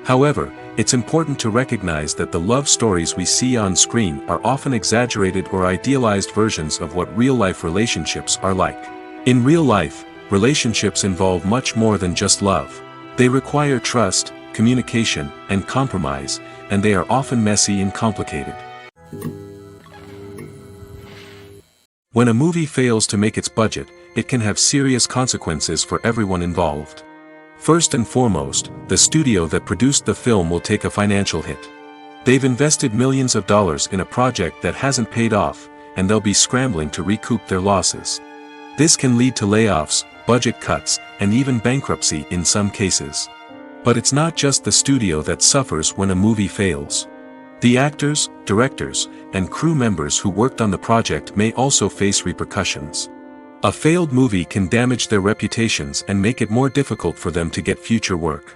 However, it's important to recognize that the love stories we see on screen are often exaggerated or idealized versions of what real-life relationships are like. In real life, relationships involve much more than just love. They require trust, communication, and compromise, and they are often messy and complicated. When a movie fails to make its budget, it can have serious consequences for everyone involved. First and foremost, the studio that produced the film will take a financial hit. They've invested millions of dollars in a project that hasn't paid off, and they'll be scrambling to recoup their losses. This can lead to layoffs, budget cuts, and even bankruptcy in some cases. But it's not just the studio that suffers when a movie fails. The actors, directors, and crew members who worked on the project may also face repercussions. A failed movie can damage their reputations and make it more difficult for them to get future work.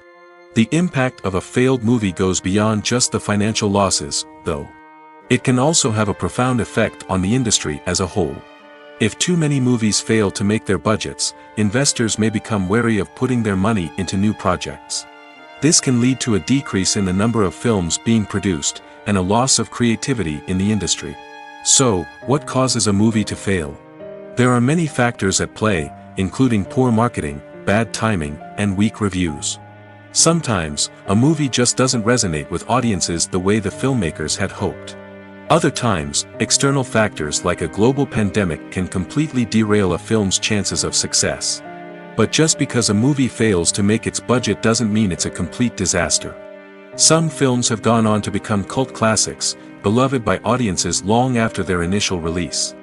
The impact of a failed movie goes beyond just the financial losses, though. It can also have a profound effect on the industry as a whole. If too many movies fail to make their budgets, investors may become wary of putting their money into new projects. This can lead to a decrease in the number of films being produced, and a loss of creativity in the industry. So, what causes a movie to fail? There are many factors at play, including poor marketing, bad timing, and weak reviews. Sometimes, a movie just doesn't resonate with audiences the way the filmmakers had hoped. Other times, external factors like a global pandemic can completely derail a film's chances of success. But just because a movie fails to make its budget doesn't mean it's a complete disaster. Some films have gone on to become cult classics, beloved by audiences long after their initial release.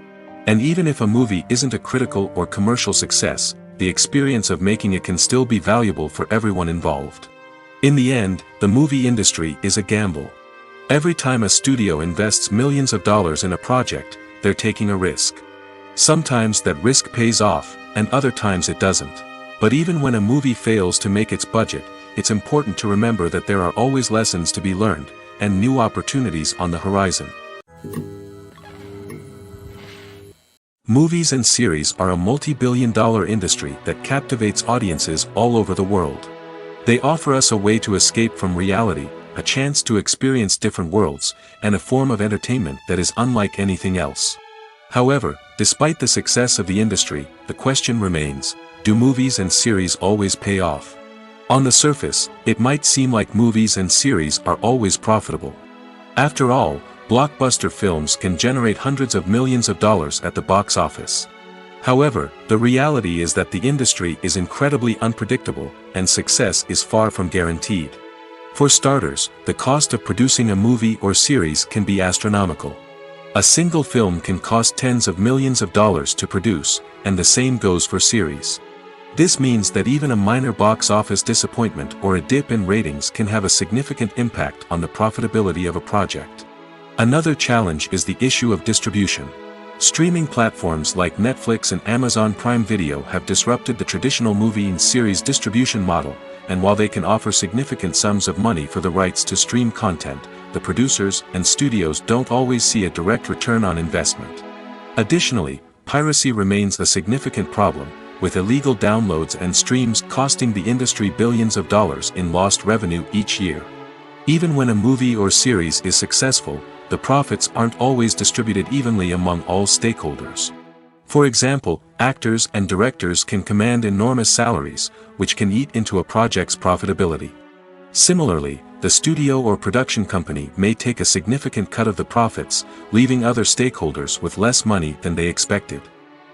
And even if a movie isn't a critical or commercial success, the experience of making it can still be valuable for everyone involved. In the end, the movie industry is a gamble. Every time a studio invests millions of dollars in a project, they're taking a risk. Sometimes that risk pays off, and other times it doesn't. But even when a movie fails to make its budget, it's important to remember that there are always lessons to be learned, and new opportunities on the horizon. Movies and series are a multi-billion-dollar industry that captivates audiences all over the world. They offer us a way to escape from reality, a chance to experience different worlds, and a form of entertainment that is unlike anything else. However, despite the success of the industry, the question remains, do movies and series always pay off? On the surface, it might seem like movies and series are always profitable. After all, blockbuster films can generate hundreds of millions of dollars at the box office. However, the reality is that the industry is incredibly unpredictable, and success is far from guaranteed. For starters, the cost of producing a movie or series can be astronomical. A single film can cost tens of millions of dollars to produce, and the same goes for series. This means that even a minor box office disappointment or a dip in ratings can have a significant impact on the profitability of a project. Another challenge is the issue of distribution. Streaming platforms like Netflix and Amazon Prime Video have disrupted the traditional movie and series distribution model, and while they can offer significant sums of money for the rights to stream content, the producers and studios don't always see a direct return on investment. Additionally, piracy remains a significant problem, with illegal downloads and streams costing the industry billions of dollars in lost revenue each year. Even when a movie or series is successful, the profits aren't always distributed evenly among all stakeholders. For example, actors and directors can command enormous salaries, which can eat into a project's profitability. Similarly, the studio or production company may take a significant cut of the profits, leaving other stakeholders with less money than they expected.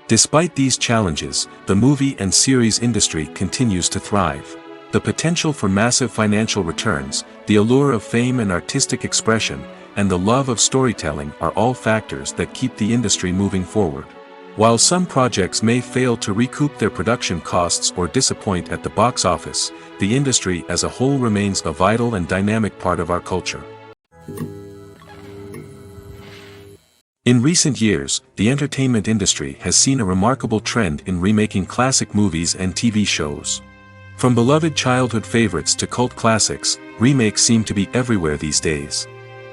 Despite these challenges, the movie and series industry continues to thrive. The potential for massive financial returns, the allure of fame and artistic expression, and the love of storytelling are all factors that keep the industry moving forward. While some projects may fail to recoup their production costs or disappoint at the box office, the industry as a whole remains a vital and dynamic part of our culture. In recent years, the entertainment industry has seen a remarkable trend in remaking classic movies and TV shows. From beloved childhood favorites to cult classics, remakes seem to be everywhere these days.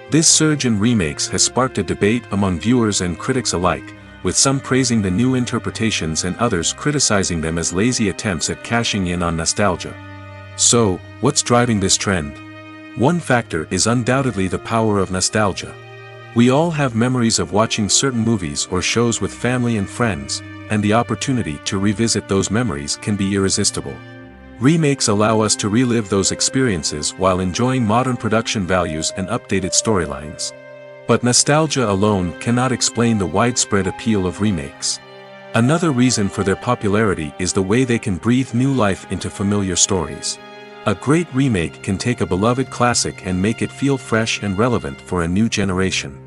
This surge in remakes has sparked a debate among viewers and critics alike, with some praising the new interpretations and others criticizing them as lazy attempts at cashing in on nostalgia. So, what's driving this trend? One factor is undoubtedly the power of nostalgia. We all have memories of watching certain movies or shows with family and friends, and the opportunity to revisit those memories can be irresistible. Remakes allow us to relive those experiences while enjoying modern production values and updated storylines. But nostalgia alone cannot explain the widespread appeal of remakes. Another reason for their popularity is the way they can breathe new life into familiar stories. A great remake can take a beloved classic and make it feel fresh and relevant for a new generation.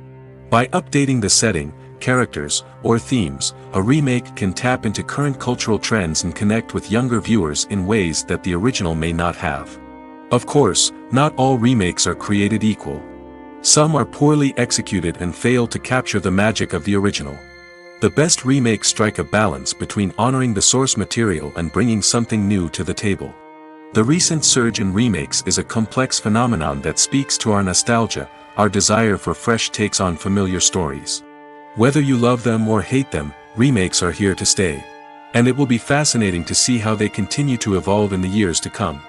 By updating the setting, characters, or themes, a remake can tap into current cultural trends and connect with younger viewers in ways that the original may not have. Of course, not all remakes are created equal. Some are poorly executed and fail to capture the magic of the original. The best remakes strike a balance between honoring the source material and bringing something new to the table. The recent surge in remakes is a complex phenomenon that speaks to our nostalgia, our desire for fresh takes on familiar stories. Whether you love them or hate them, remakes are here to stay. And it will be fascinating to see how they continue to evolve in the years to come.